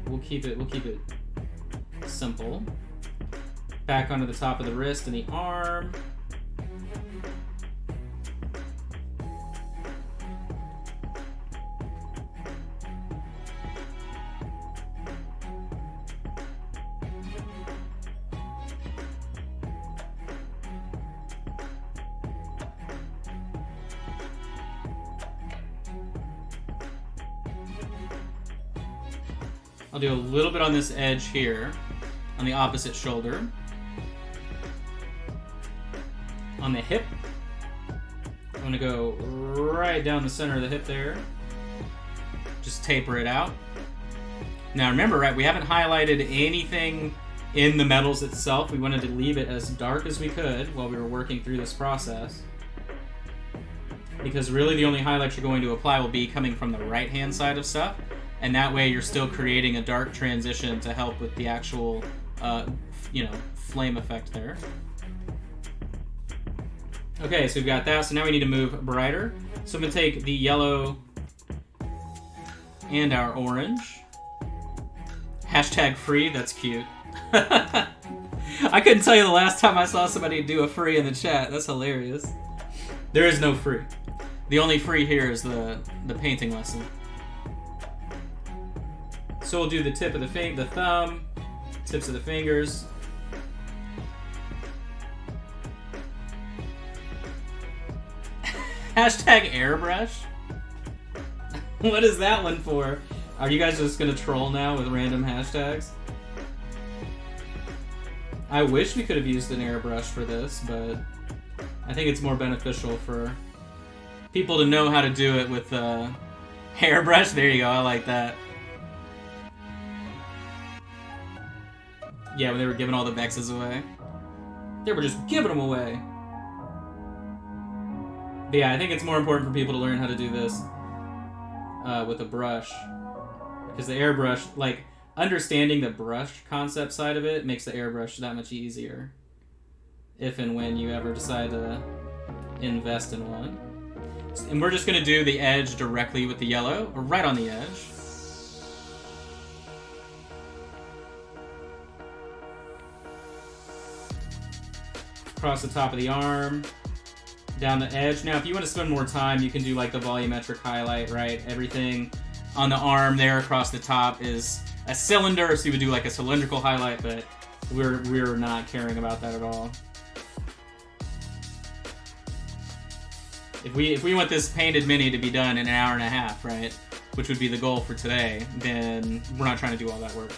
Speaker 1: we'll keep it simple. Back onto the top of the wrist and the arm. I'll do a little bit on this edge here, on the opposite shoulder. On the hip, I'm gonna go right down the center of the hip there. Just taper it out. Now remember, right, we haven't highlighted anything in the metals itself. We wanted to leave it as dark as we could while we were working through this process. Because really the only highlights you're going to apply will be coming from the right-hand side of stuff. And that way you're still creating a dark transition to help with the actual, flame effect there. Okay, so we've got that. So now we need to move brighter. So I'm going to take the yellow and our orange. Hashtag free, that's cute. I couldn't tell you the last time I saw somebody do a free in the chat. That's hilarious. There is no free. The only free here is the painting lesson. So we'll do the tip of the thumb, tips of the fingers. Hashtag airbrush? What is that one for? Are you guys just gonna troll now with random hashtags? I wish we could have used an airbrush for this, but I think it's more beneficial for people to know how to do it with a hairbrush. There you go, I like that. Yeah, when they were giving all the Vexes away. They were just giving them away. But yeah, I think it's more important for people to learn how to do this with a brush. Because the airbrush, like, understanding the brush concept side of it makes the airbrush that much easier. If and when you ever decide to invest in one. And we're just going to do the edge directly with the yellow, or right on the edge. Across the top of the arm, down the edge. Now, if you want to spend more time, you can do like the volumetric highlight, right? Everything on the arm there across the top is a cylinder, so you would do like a cylindrical highlight, but we're not caring about that at all. If we want this painted mini to be done in an hour and a half, right, which would be the goal for today, then we're not trying to do all that work.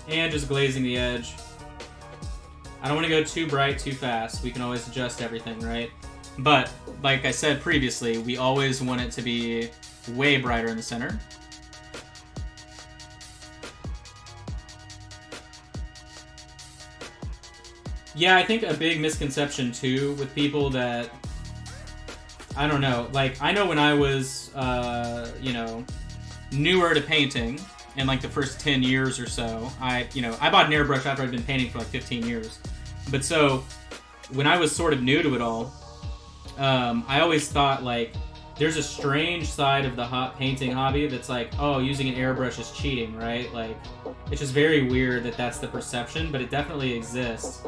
Speaker 1: And just glazing the edge. I don't want to go too bright, too fast. We can always adjust everything, right? But, like I said previously, we always want it to be way brighter in the center. Yeah, I think a big misconception, too, with people that... I don't know. Like, I know when I was, newer to painting... in like the first 10 years or so, I bought an airbrush after I'd been painting for like 15 years. But so, when I was sort of new to it all, I always thought like, there's a strange side of the painting hobby that's like, oh, using an airbrush is cheating, right? Like, it's just very weird that that's the perception, but it definitely exists.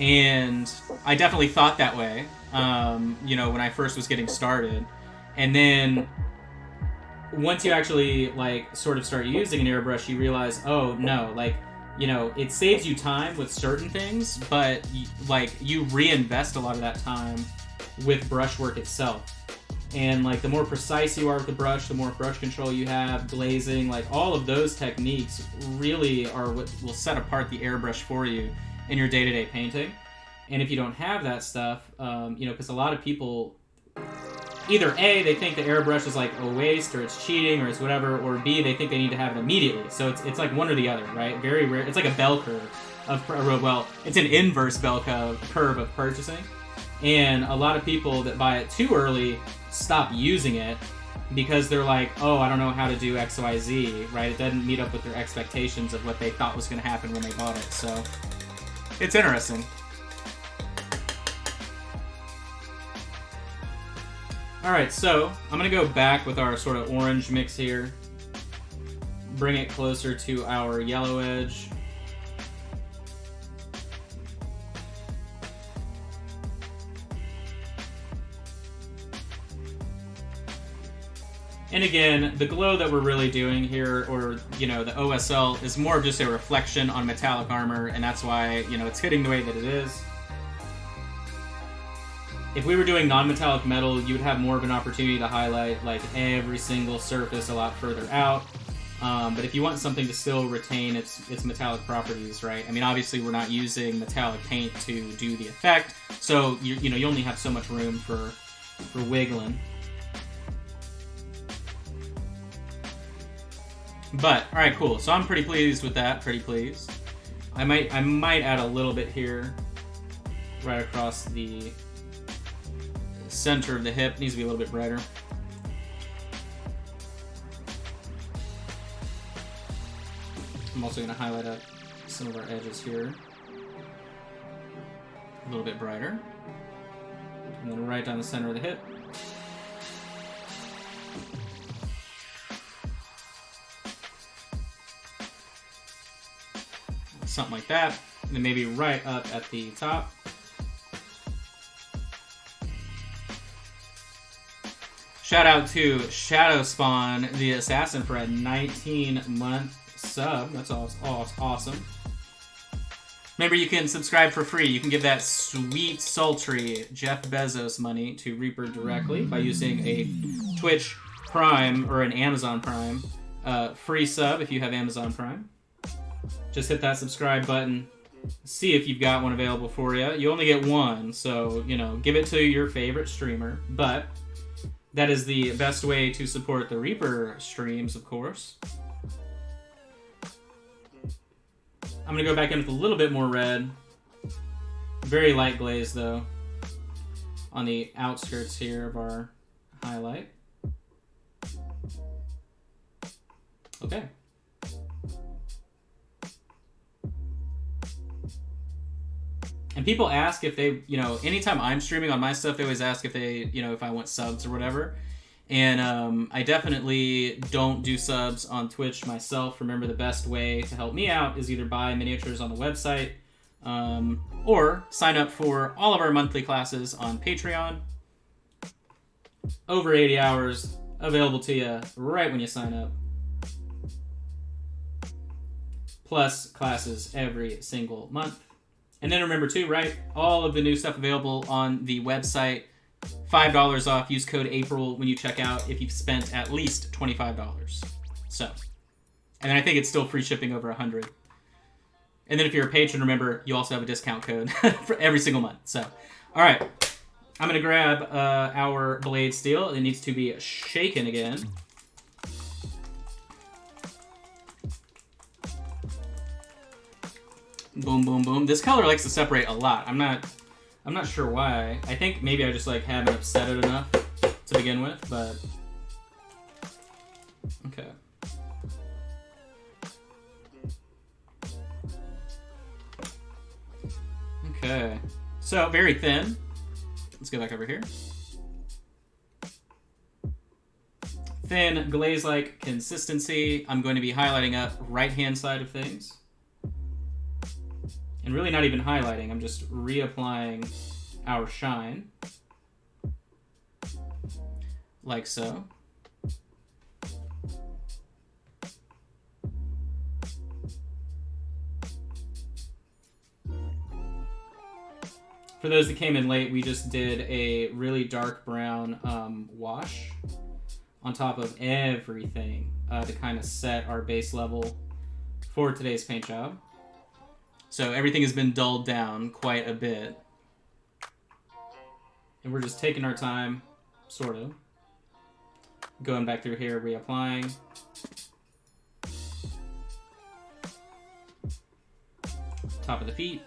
Speaker 1: And I definitely thought that way, when I first was getting started. And then... once you actually, like, sort of start using an airbrush, you realize, oh, no, like, it saves you time with certain things, but, like, you reinvest a lot of that time with brushwork itself. And, like, the more precise you are with the brush, the more brush control you have, glazing, like, all of those techniques really are what will set apart the airbrush for you in your day-to-day painting. And if you don't have that stuff, because a lot of people... either A, they think the airbrush is like a waste or it's cheating or it's whatever, or B, they think they need to have it immediately. So it's like one or the other, right? Very rare. It's like a bell curve it's an inverse bell curve of purchasing. And a lot of people that buy it too early stop using it because they're like, oh, I don't know how to do X, Y, Z, right? It doesn't meet up with their expectations of what they thought was going to happen when they bought it. So It's interesting. Alright, so I'm going to go back with our sort of orange mix here. Bring it closer to our yellow edge. And again, the glow that we're really doing here, or, you know, the OSL, is more of just a reflection on metallic armor, and that's why, you know, it's hitting the way that it is. If we were doing non-metallic metal, you would have more of an opportunity to highlight, like, every single surface a lot further out. But if you want something to still retain its metallic properties, right? I mean, obviously, we're not using metallic paint to do the effect, so, you know, you only have so much room for wiggling. But, alright, cool. So I'm pretty pleased with that, pretty pleased. I might add a little bit here, right across the center of the hip. Needs to be a little bit brighter. I'm also going to highlight up some of our edges here. A little bit brighter. And then right down the center of the hip. Something like that. And then maybe right up at the top. Shout out to Shadow Spawn, the Assassin, for a 19-month sub. That's awesome. Remember, you can subscribe for free. You can give that sweet, sultry Jeff Bezos money to Reaper directly by using a Twitch Prime or an Amazon Prime free sub if you have Amazon Prime. Just hit that subscribe button. See if you've got one available for you. You only get one, so, you know, give it to your favorite streamer. But that is the best way to support the Reaper streams, of course. I'm going to go back in with a little bit more red. Very light glaze, though, on the outskirts here of our highlight. Okay. And people ask if they, you know, anytime I'm streaming on my stuff, they always ask if they, you know, if I want subs or whatever. And I definitely don't do subs on Twitch myself. Remember, the best way to help me out is either buy miniatures on the website or sign up for all of our monthly classes on Patreon. Over 80 hours available to you right when you sign up. Plus classes every single month. And then remember too, right? All of the new stuff available on the website. $5 off. Use code April when you check out if you've spent at least $25. So, and then I think it's still free shipping over $100. And then if you're a patron, remember, you also have a discount code for every single month. So, all right. I'm going to grab our blade steel. It needs to be shaken again. Boom, boom, boom. This color likes to separate a lot. I'm not sure why. I think maybe I just like haven't upset it enough to begin with, but okay. Okay. So very thin. Let's go back over here. Thin glaze-like consistency. I'm going to be highlighting up right-hand side of things. And really not even highlighting, I'm just reapplying our shine. Like so. For those that came in late, we just did a really dark brown wash on top of everything to kind of set our base level for today's paint job. So everything has been dulled down quite a bit. And we're just taking our time, sort of. Going back through here, reapplying. Top of the feet.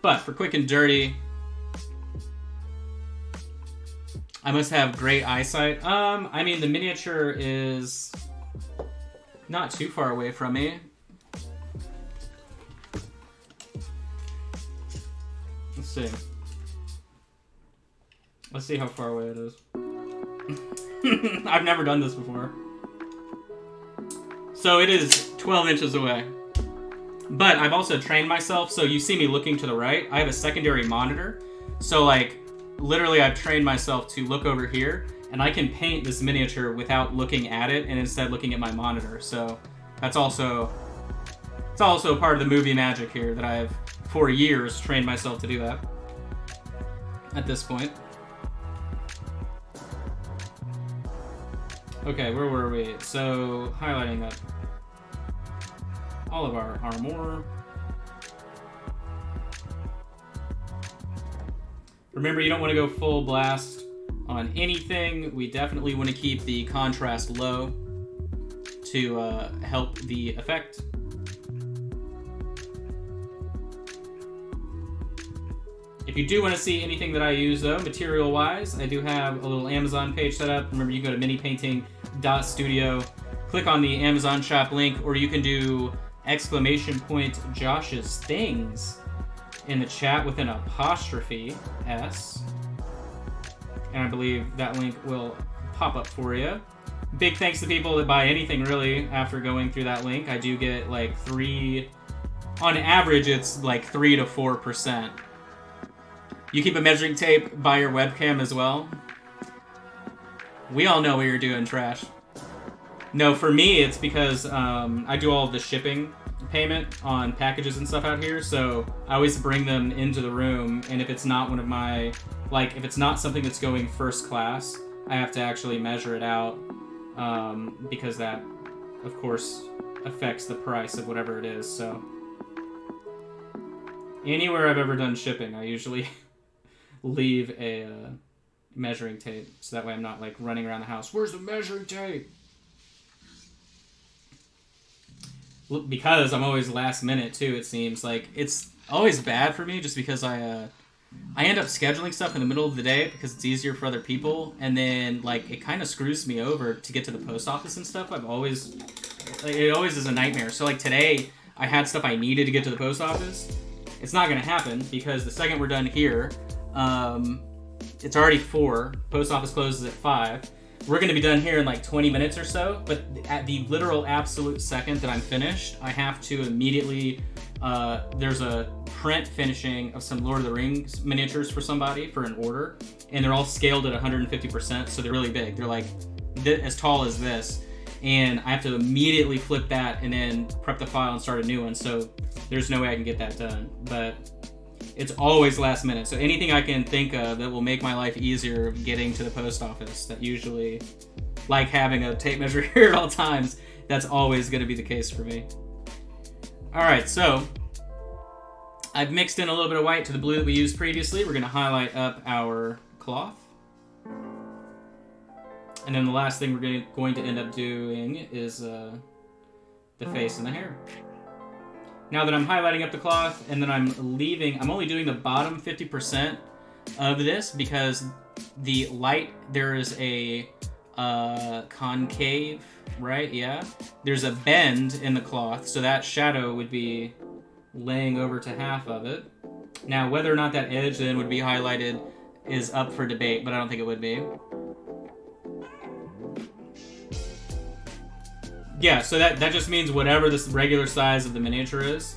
Speaker 1: But for quick and dirty, I must have great eyesight. I mean, the miniature is not too far away from me. Let's see. Let's see how far away it is. I've never done this before. So it is 12 inches away. But I've also trained myself, so you see me looking to the right. I have a secondary monitor. So like, literally I've trained myself to look over here, and I can paint this miniature without looking at it and instead looking at my monitor. So that's also, it's also part of the movie magic here that I've, for years, trained myself to do that at this point. Okay, where were we? So, highlighting up all of our armor. Remember, you don't want to go full blast on anything. We definitely want to keep the contrast low to help the effect. If you do want to see anything that I use, though, material-wise, I do have a little Amazon page set up. Remember, you can go to minipainting.studio, click on the Amazon shop link, or you can do !Josh's Things in the chat with an apostrophe S. And I believe that link will pop up for you. Big thanks to people that buy anything, really, after going through that link. I do get, like, on average, it's like 3 to 4%. You keep a measuring tape by your webcam as well. We all know what you're doing, Trash. No, for me, it's because I do all of the shipping payment on packages and stuff out here, so I always bring them into the room, and if it's not one of my, like, if it's not something that's going first class, I have to actually measure it out, because that, of course, affects the price of whatever it is, so. Anywhere I've ever done shipping, I usually leave a measuring tape, so that way I'm not like running around the house. Where's the measuring tape? Because I'm always last minute too. It seems like it's always bad for me, just because I end up scheduling stuff in the middle of the day because it's easier for other people, and then like it kind of screws me over to get to the post office and stuff. It always is a nightmare. So like today, I had stuff I needed to get to the post office. It's not going to happen because the second we're done here, it's already 4. Post office closes at 5. We're going to be done here in like 20 minutes or so, but at the literal absolute second that I'm finished, I have to immediately, there's a print finishing of some Lord of the Rings miniatures for somebody for an order, and they're all scaled at 150%, so they're really big. They're like as tall as this, and I have to immediately flip that and then prep the file and start a new one, so there's no way I can get that done. But it's always last minute, so anything I can think of that will make my life easier getting to the post office, that usually, like having a tape measure here at all times, that's always going to be the case for me. Alright, so I've mixed in a little bit of white to the blue that we used previously. We're going to highlight up our cloth. And then the last thing we're going to end up doing is the face and the hair. Now that I'm highlighting up the cloth, and then I'm only doing the bottom 50% of this because the light, there is a concave, right? Yeah. There's a bend in the cloth, so that shadow would be laying over to half of it. Now, whether or not that edge then would be highlighted is up for debate, but I don't think it would be. Yeah, so that just means whatever this regular size of the miniature is,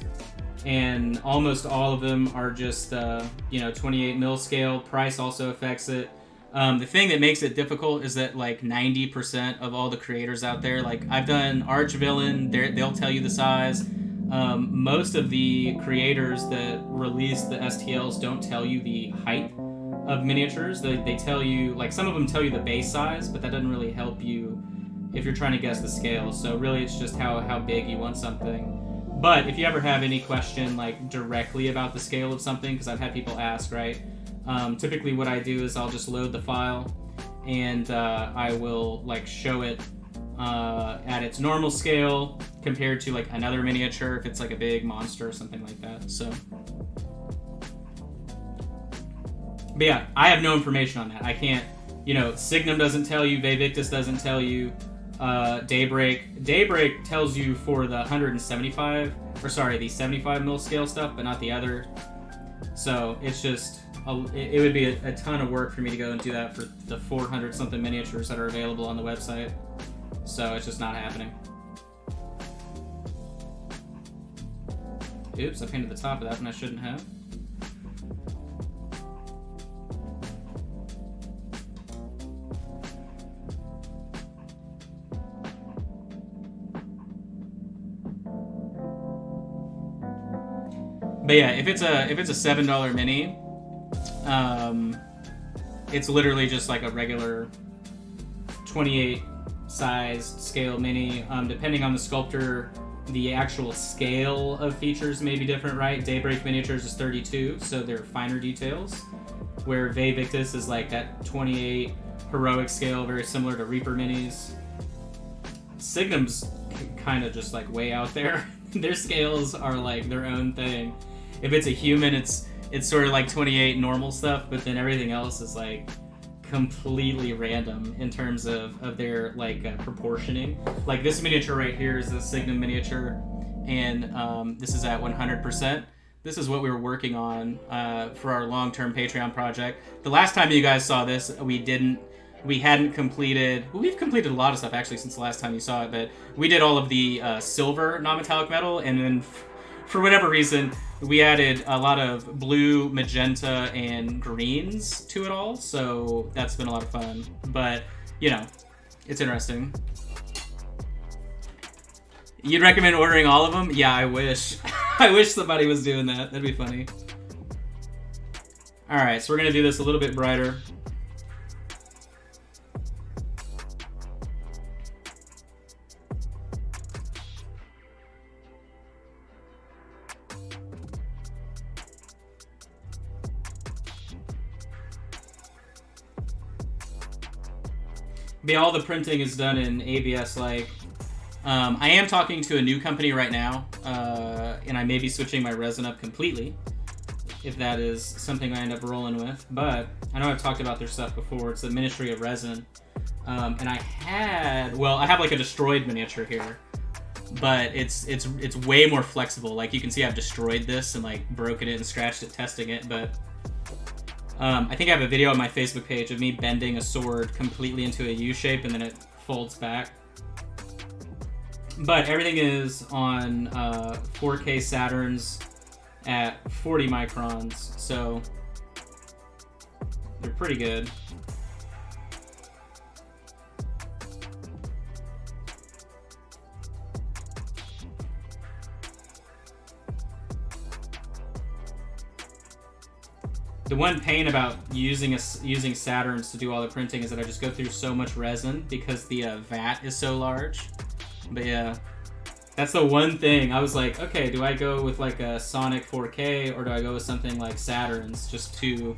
Speaker 1: and almost all of them are just 28 mil scale. Price also affects it. The thing that makes it difficult is that like 90% of all the creators out there, like I've done Archvillain, they'll tell you the size. Most of the creators that release the STLs don't tell you the height of miniatures. They tell you, like some of them tell you the base size, but that doesn't really help you if you're trying to guess the scale. So really it's just how big you want something. But if you ever have any question like directly about the scale of something, because I've had people ask, right? Typically what I do is I'll just load the file and I will like show it at its normal scale compared to like another miniature if it's like a big monster or something like that. So, but yeah, I have no information on that. I can't, Signum doesn't tell you, Vevictus doesn't tell you, Daybreak tells you for the 75 mil scale stuff, but not the other So it's just, it would be a ton of work for me to go and do that for the 400 something miniatures that are available on the website. So it's just not happening. Oops, I painted the top of that when I shouldn't have. But yeah, if it's a $7 mini, it's literally just like a regular 28 sized scale mini. Depending on the sculptor, the actual scale of features may be different, right? Daybreak Miniatures is 32, so they're finer details, where Ve Victus is like that 28 heroic scale, very similar to Reaper minis. Signum's kind of just like way out there. Their scales are like their own thing. If it's a human, it's sort of like 28 normal stuff, but then everything else is like completely random in terms of their like proportioning. Like this miniature right here is a Signum miniature, and this is at 100%. This is what we were working on for our long-term Patreon project. The last time you guys saw this, we hadn't completed. Well, we've completed a lot of stuff actually since the last time you saw it, but we did all of the silver non-metallic metal, and then for whatever reason, we added a lot of blue, magenta, and greens to it all, so that's been a lot of fun. But, you know, it's interesting. You'd recommend ordering all of them? Yeah, I wish. I wish somebody was doing that. That'd be funny. Alright, so we're going to do this a little bit brighter. But all the printing is done in ABS. Like, I am talking to a new company right now, and I may be switching my resin up completely, if that is something I end up rolling with. But I know I've talked about their stuff before. It's the Ministry of Resin, and I have like a destroyed miniature here, but it's way more flexible. Like you can see, I've destroyed this and like broken it and scratched it testing it, but. I think I have a video on my Facebook page of me bending a sword completely into a U shape and then it folds back. But everything is on 4K Saturns at 40 microns, so they're pretty good. The one pain about using Saturns to do all the printing is that I just go through so much resin because the vat is so large. But yeah, that's the one thing. I was like, okay, do I go with like a Sonic 4K or do I go with something like Saturns just to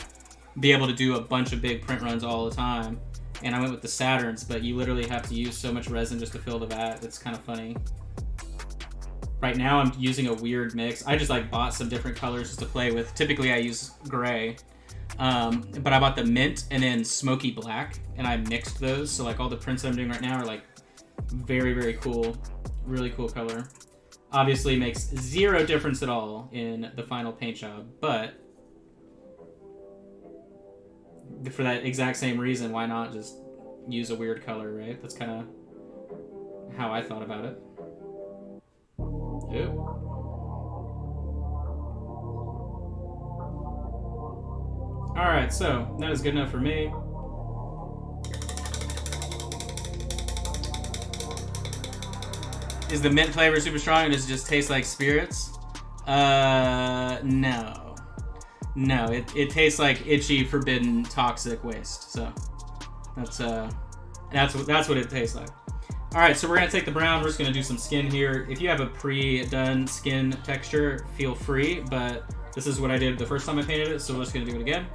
Speaker 1: be able to do a bunch of big print runs all the time? And I went with the Saturns, but you literally have to use so much resin just to fill the vat. It's kind of funny. Right now I'm using a weird mix. I just like bought some different colors just to play with. Typically I use gray, but I bought the mint and then smoky black, and I mixed those. So like all the prints that I'm doing right now are like very, very cool, really cool color. Obviously makes zero difference at all in the final paint job, but for that exact same reason, why not just use a weird color, right? That's kind of how I thought about it. Ew. Alright, so that is good enough for me. Is the mint flavor super strong and does it just taste like spirits? No. No, it tastes like itchy, forbidden, toxic waste. So that's what it tastes like. Alright, so we're going to take the brown, we're just going to do some skin here. If you have a pre-done skin texture, feel free, but this is what I did the first time I painted it, so we're just going to do it again.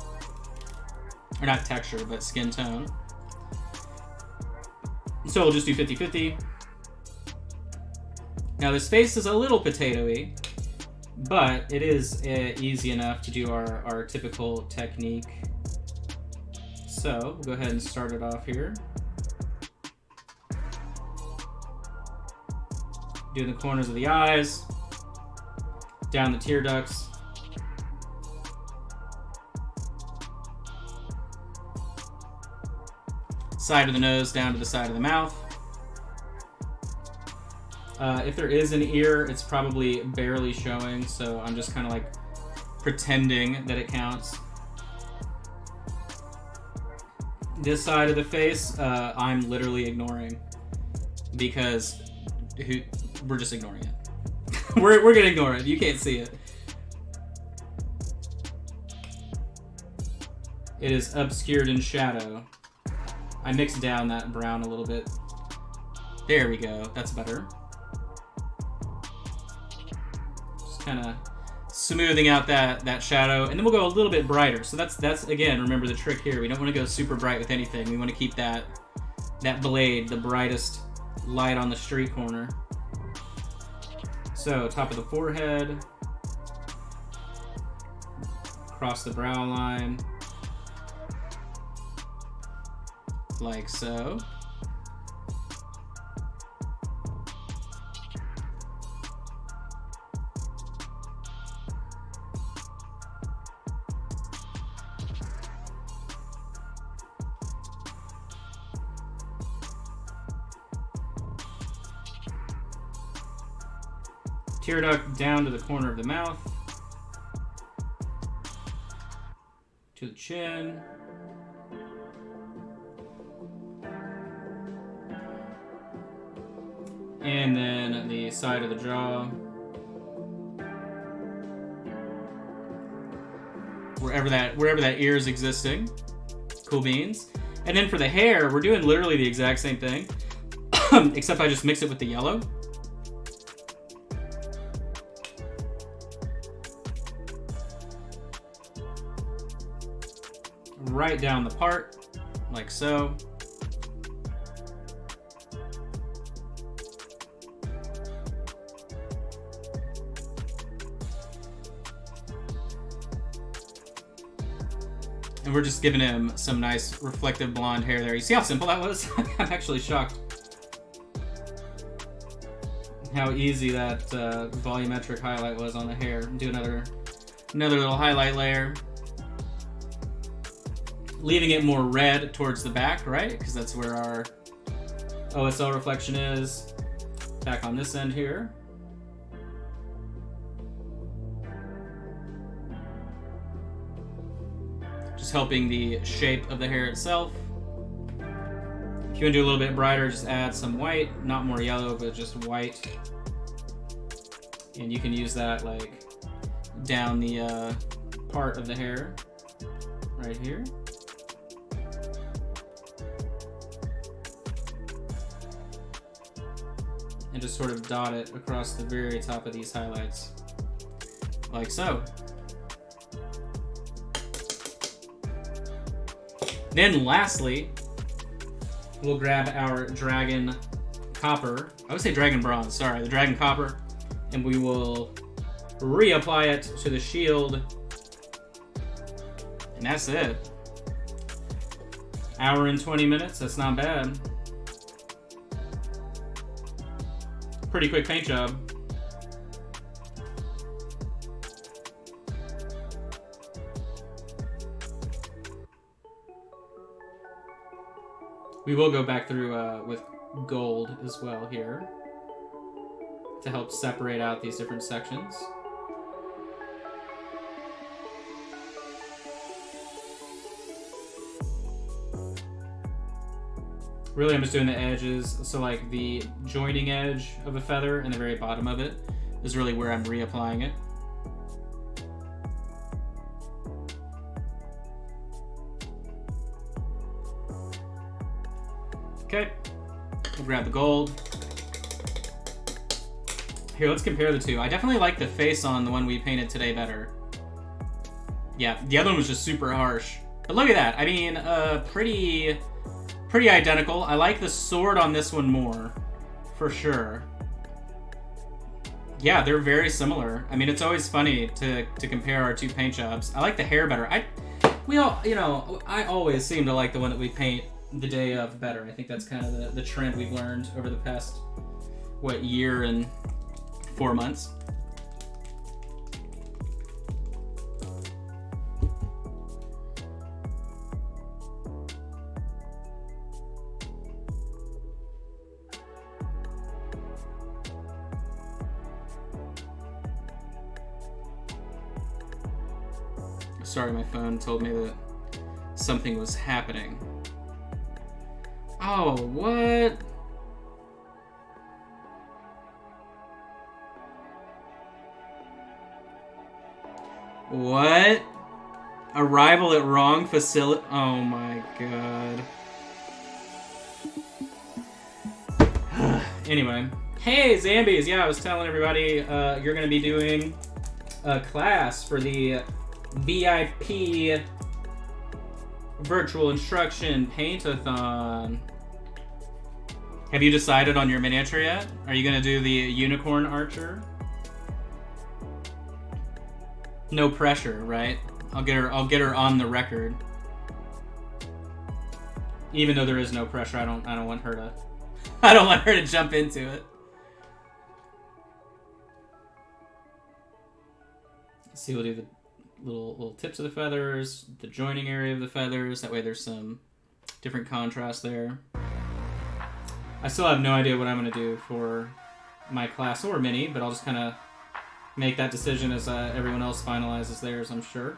Speaker 1: Or not texture, but skin tone. So we'll just do 50-50. Now this face is a little potato-y, but it is easy enough to do our typical technique. So we'll go ahead and start it off here. Doing the corners of the eyes, down the tear ducts, side of the nose down to the side of the mouth. If there is an ear, it's probably barely showing, so I'm just kind of like pretending that it counts. This side of the face, I'm literally ignoring because we're just ignoring it. we're gonna ignore it. You can't see it. It is obscured in shadow. I mixed down that brown a little bit. There we go. That's better. Just kind of smoothing out that shadow, and then we'll go a little bit brighter. So that's again, remember the trick here. We don't want to go super bright with anything. We want to keep that blade the brightest light on the street corner. So top of the forehead, across the brow line, like so. Tear duct down to the corner of the mouth, to the chin, and then the side of the jaw, wherever that ear is existing. Cool beans. And then for the hair, we're doing literally the exact same thing, except I just mix it with the yellow. Right down the part, like so. And we're just giving him some nice reflective blonde hair there. You see how simple that was? I'm actually shocked how easy that volumetric highlight was on the hair. Do another little highlight layer. Leaving it more red towards the back, right? Because that's where our OSL reflection is. Back on this end here. Just helping the shape of the hair itself. If you want to do a little bit brighter, just add some white. Not more yellow, but just white. And you can use that like down the part of the hair right here. And just sort of dot it across the very top of these highlights, like so. Then lastly, we'll grab our Dragon Copper. I would say Dragon Bronze, sorry, the Dragon Copper, and we will reapply it to the shield. And that's it. Hour and 20 minutes, that's not bad. Pretty quick paint job. We will go back through with gold as well here to help separate out these different sections. Really, I'm just doing the edges, so like the joining edge of a feather and the very bottom of it is really where I'm reapplying it. Okay, we'll grab the gold. Here, let's compare the two. I definitely like the face on the one we painted today better. Yeah, the other one was just super harsh. But look at that, I mean, pretty identical. I like the sword on this one more, for sure. Yeah, they're very similar. I mean, it's always funny to compare our two paint jobs. I like the hair better. I always seem to like the one that we paint the day of better. I think that's kind of the trend we've learned over the past, what, year and 4 months. Sorry, my phone told me that something was happening. Oh, what? What? Arrival at wrong facility. Oh my god. Anyway. Hey, Zambies! Yeah, I was telling everybody you're going to be doing a class for the VIP virtual instruction paint-a-thon. Have you decided on your miniature yet? Are you going to do the unicorn archer? No pressure, right? I'll get her on the record. Even though there is no pressure, I don't want her to I don't want her to jump into it. Let's see, we'll do the little tips of the feathers, the joining area of the feathers. That way there's some different contrast there. I still have no idea what I'm going to do for my class or mini, but I'll just kind of make that decision as everyone else finalizes theirs, I'm sure.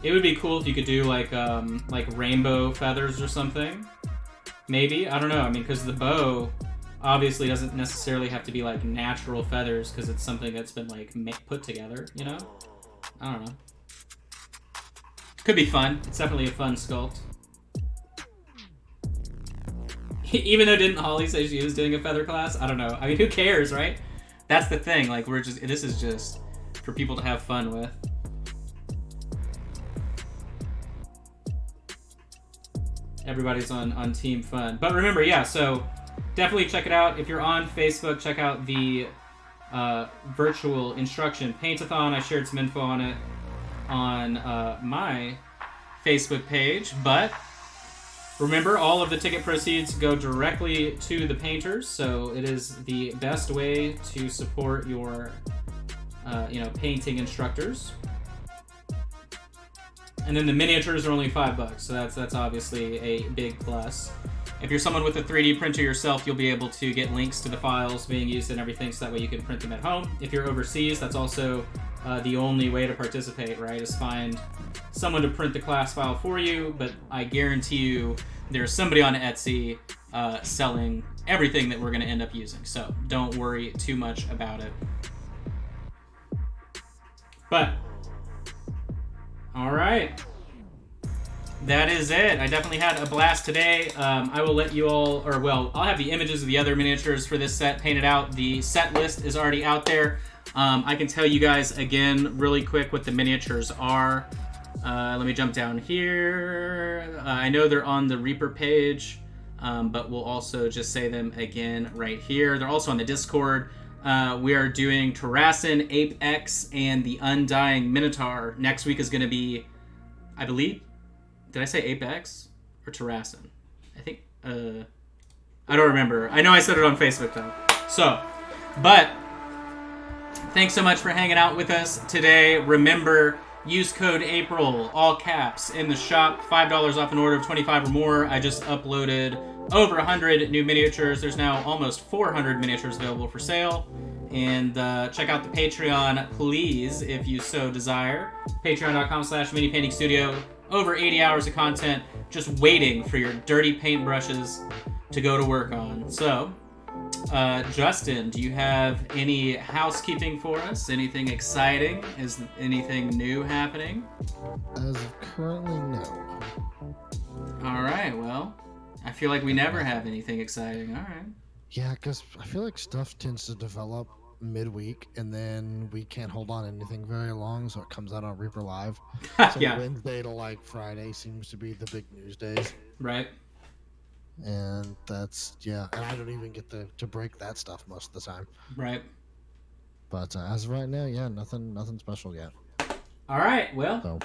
Speaker 1: It would be cool if you could do like rainbow feathers or something. Maybe, I don't know. I mean, because the bow obviously doesn't necessarily have to be like natural feathers because it's something that's been like put together, you know? I don't know. Could be fun. It's definitely a fun sculpt. Even though didn't Holly say she was doing a feather class? I don't know. I mean, who cares, right? That's the thing. Like, this is just for people to have fun with. Everybody's on team fun. But remember, yeah, so definitely check it out. If you're on Facebook, check out the virtual instruction paint-a-thon. I shared some info on it on my Facebook page. But remember, all of the ticket proceeds go directly to the painters, so it is the best way to support your painting instructors. And then the miniatures are only $5, so that's obviously a big plus. If you're someone with a 3D printer yourself, you'll be able to get links to the files being used and everything, so that way you can print them at home. If you're overseas, that's also the only way to participate, right? Is find someone to print the class file for you, but I guarantee you there's somebody on Etsy selling everything that we're going to end up using, so don't worry too much about it. But all right, that is it. I definitely had a blast today. I will let you all, I'll have the images of the other miniatures for this set painted out. The set list is already out there. I can tell you guys again really quick what the miniatures are. Let me jump down here. I know they're on the Reaper page, but we'll also just say them again right here. They're also on the Discord. We are doing Terrassin, Ape X, and the Undying Minotaur. Next week is going to be, I believe, did I say Ape X or Terrassin? I think, I don't remember. I know I said it on Facebook though. So, but thanks so much for hanging out with us today. Remember, use code April, all caps, in the shop. $5 off an order of 25 or more. I just uploaded over 100 new miniatures. There's now almost 400 miniatures available for sale. And check out the Patreon, please, if you so desire. Patreon.com/minipaintingstudio. Over 80 hours of content just waiting for your dirty paintbrushes to go to work on. So, Justin, do you have any housekeeping for us? Anything exciting? Is anything new happening?
Speaker 2: As of currently, no.
Speaker 1: All right, well, I feel like we never have anything exciting. All right.
Speaker 2: Yeah, because I feel like stuff tends to develop midweek, and then we can't hold on to anything very long, so it comes out on Reaper Live. So
Speaker 1: Yeah.
Speaker 2: Wednesday to like Friday seems to be the big news days.
Speaker 1: Right.
Speaker 2: And that's, yeah, and I don't even get to break that stuff most of the time.
Speaker 1: Right.
Speaker 2: But as of right now, yeah, nothing special yet.
Speaker 1: All right, well,
Speaker 2: So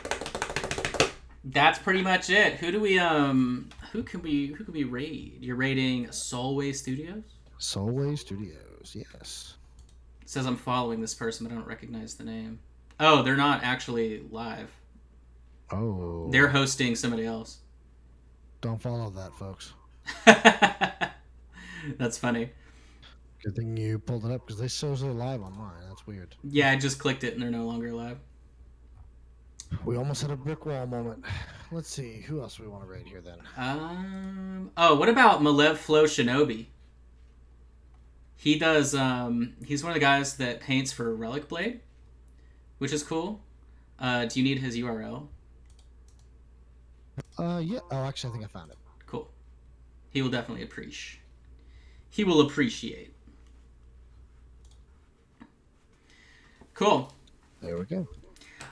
Speaker 1: that's pretty much it. Who do we who can we raid? You're raiding Solway Studios?
Speaker 2: Soulway Studios. Yes.
Speaker 1: It says I'm following this person, but I don't recognize the name. Oh, they're not actually live.
Speaker 2: Oh.
Speaker 1: They're hosting somebody else.
Speaker 2: Don't follow that, folks.
Speaker 1: That's funny.
Speaker 2: Good thing you pulled it up because they shows they're live on mine. That's weird.
Speaker 1: Yeah, I just clicked it and they're no longer live.
Speaker 2: We almost had a brick wall moment. Let's see who else we want to raid here then.
Speaker 1: Oh, what about Malev Flow Shinobi? He does. He's one of the guys that paints for Relic Blade, which is cool. Do you need his URL?
Speaker 2: Yeah. Oh, actually, I think I found it.
Speaker 1: Cool. He will definitely appreciate. He will appreciate. Cool.
Speaker 2: There we go.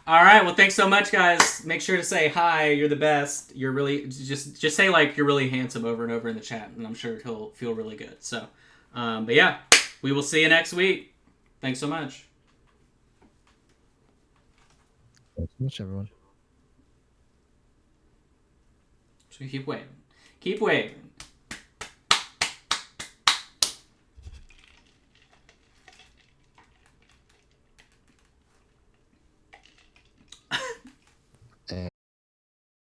Speaker 1: All right. Well, thanks so much, guys. Make sure to say hi. You're the best. You're really just say like you're really handsome over and over in the chat, and I'm sure he'll feel really good. So, but yeah, we will see you next week. Thanks so much.
Speaker 2: Thanks so much, everyone.
Speaker 1: So keep waving. Keep waving.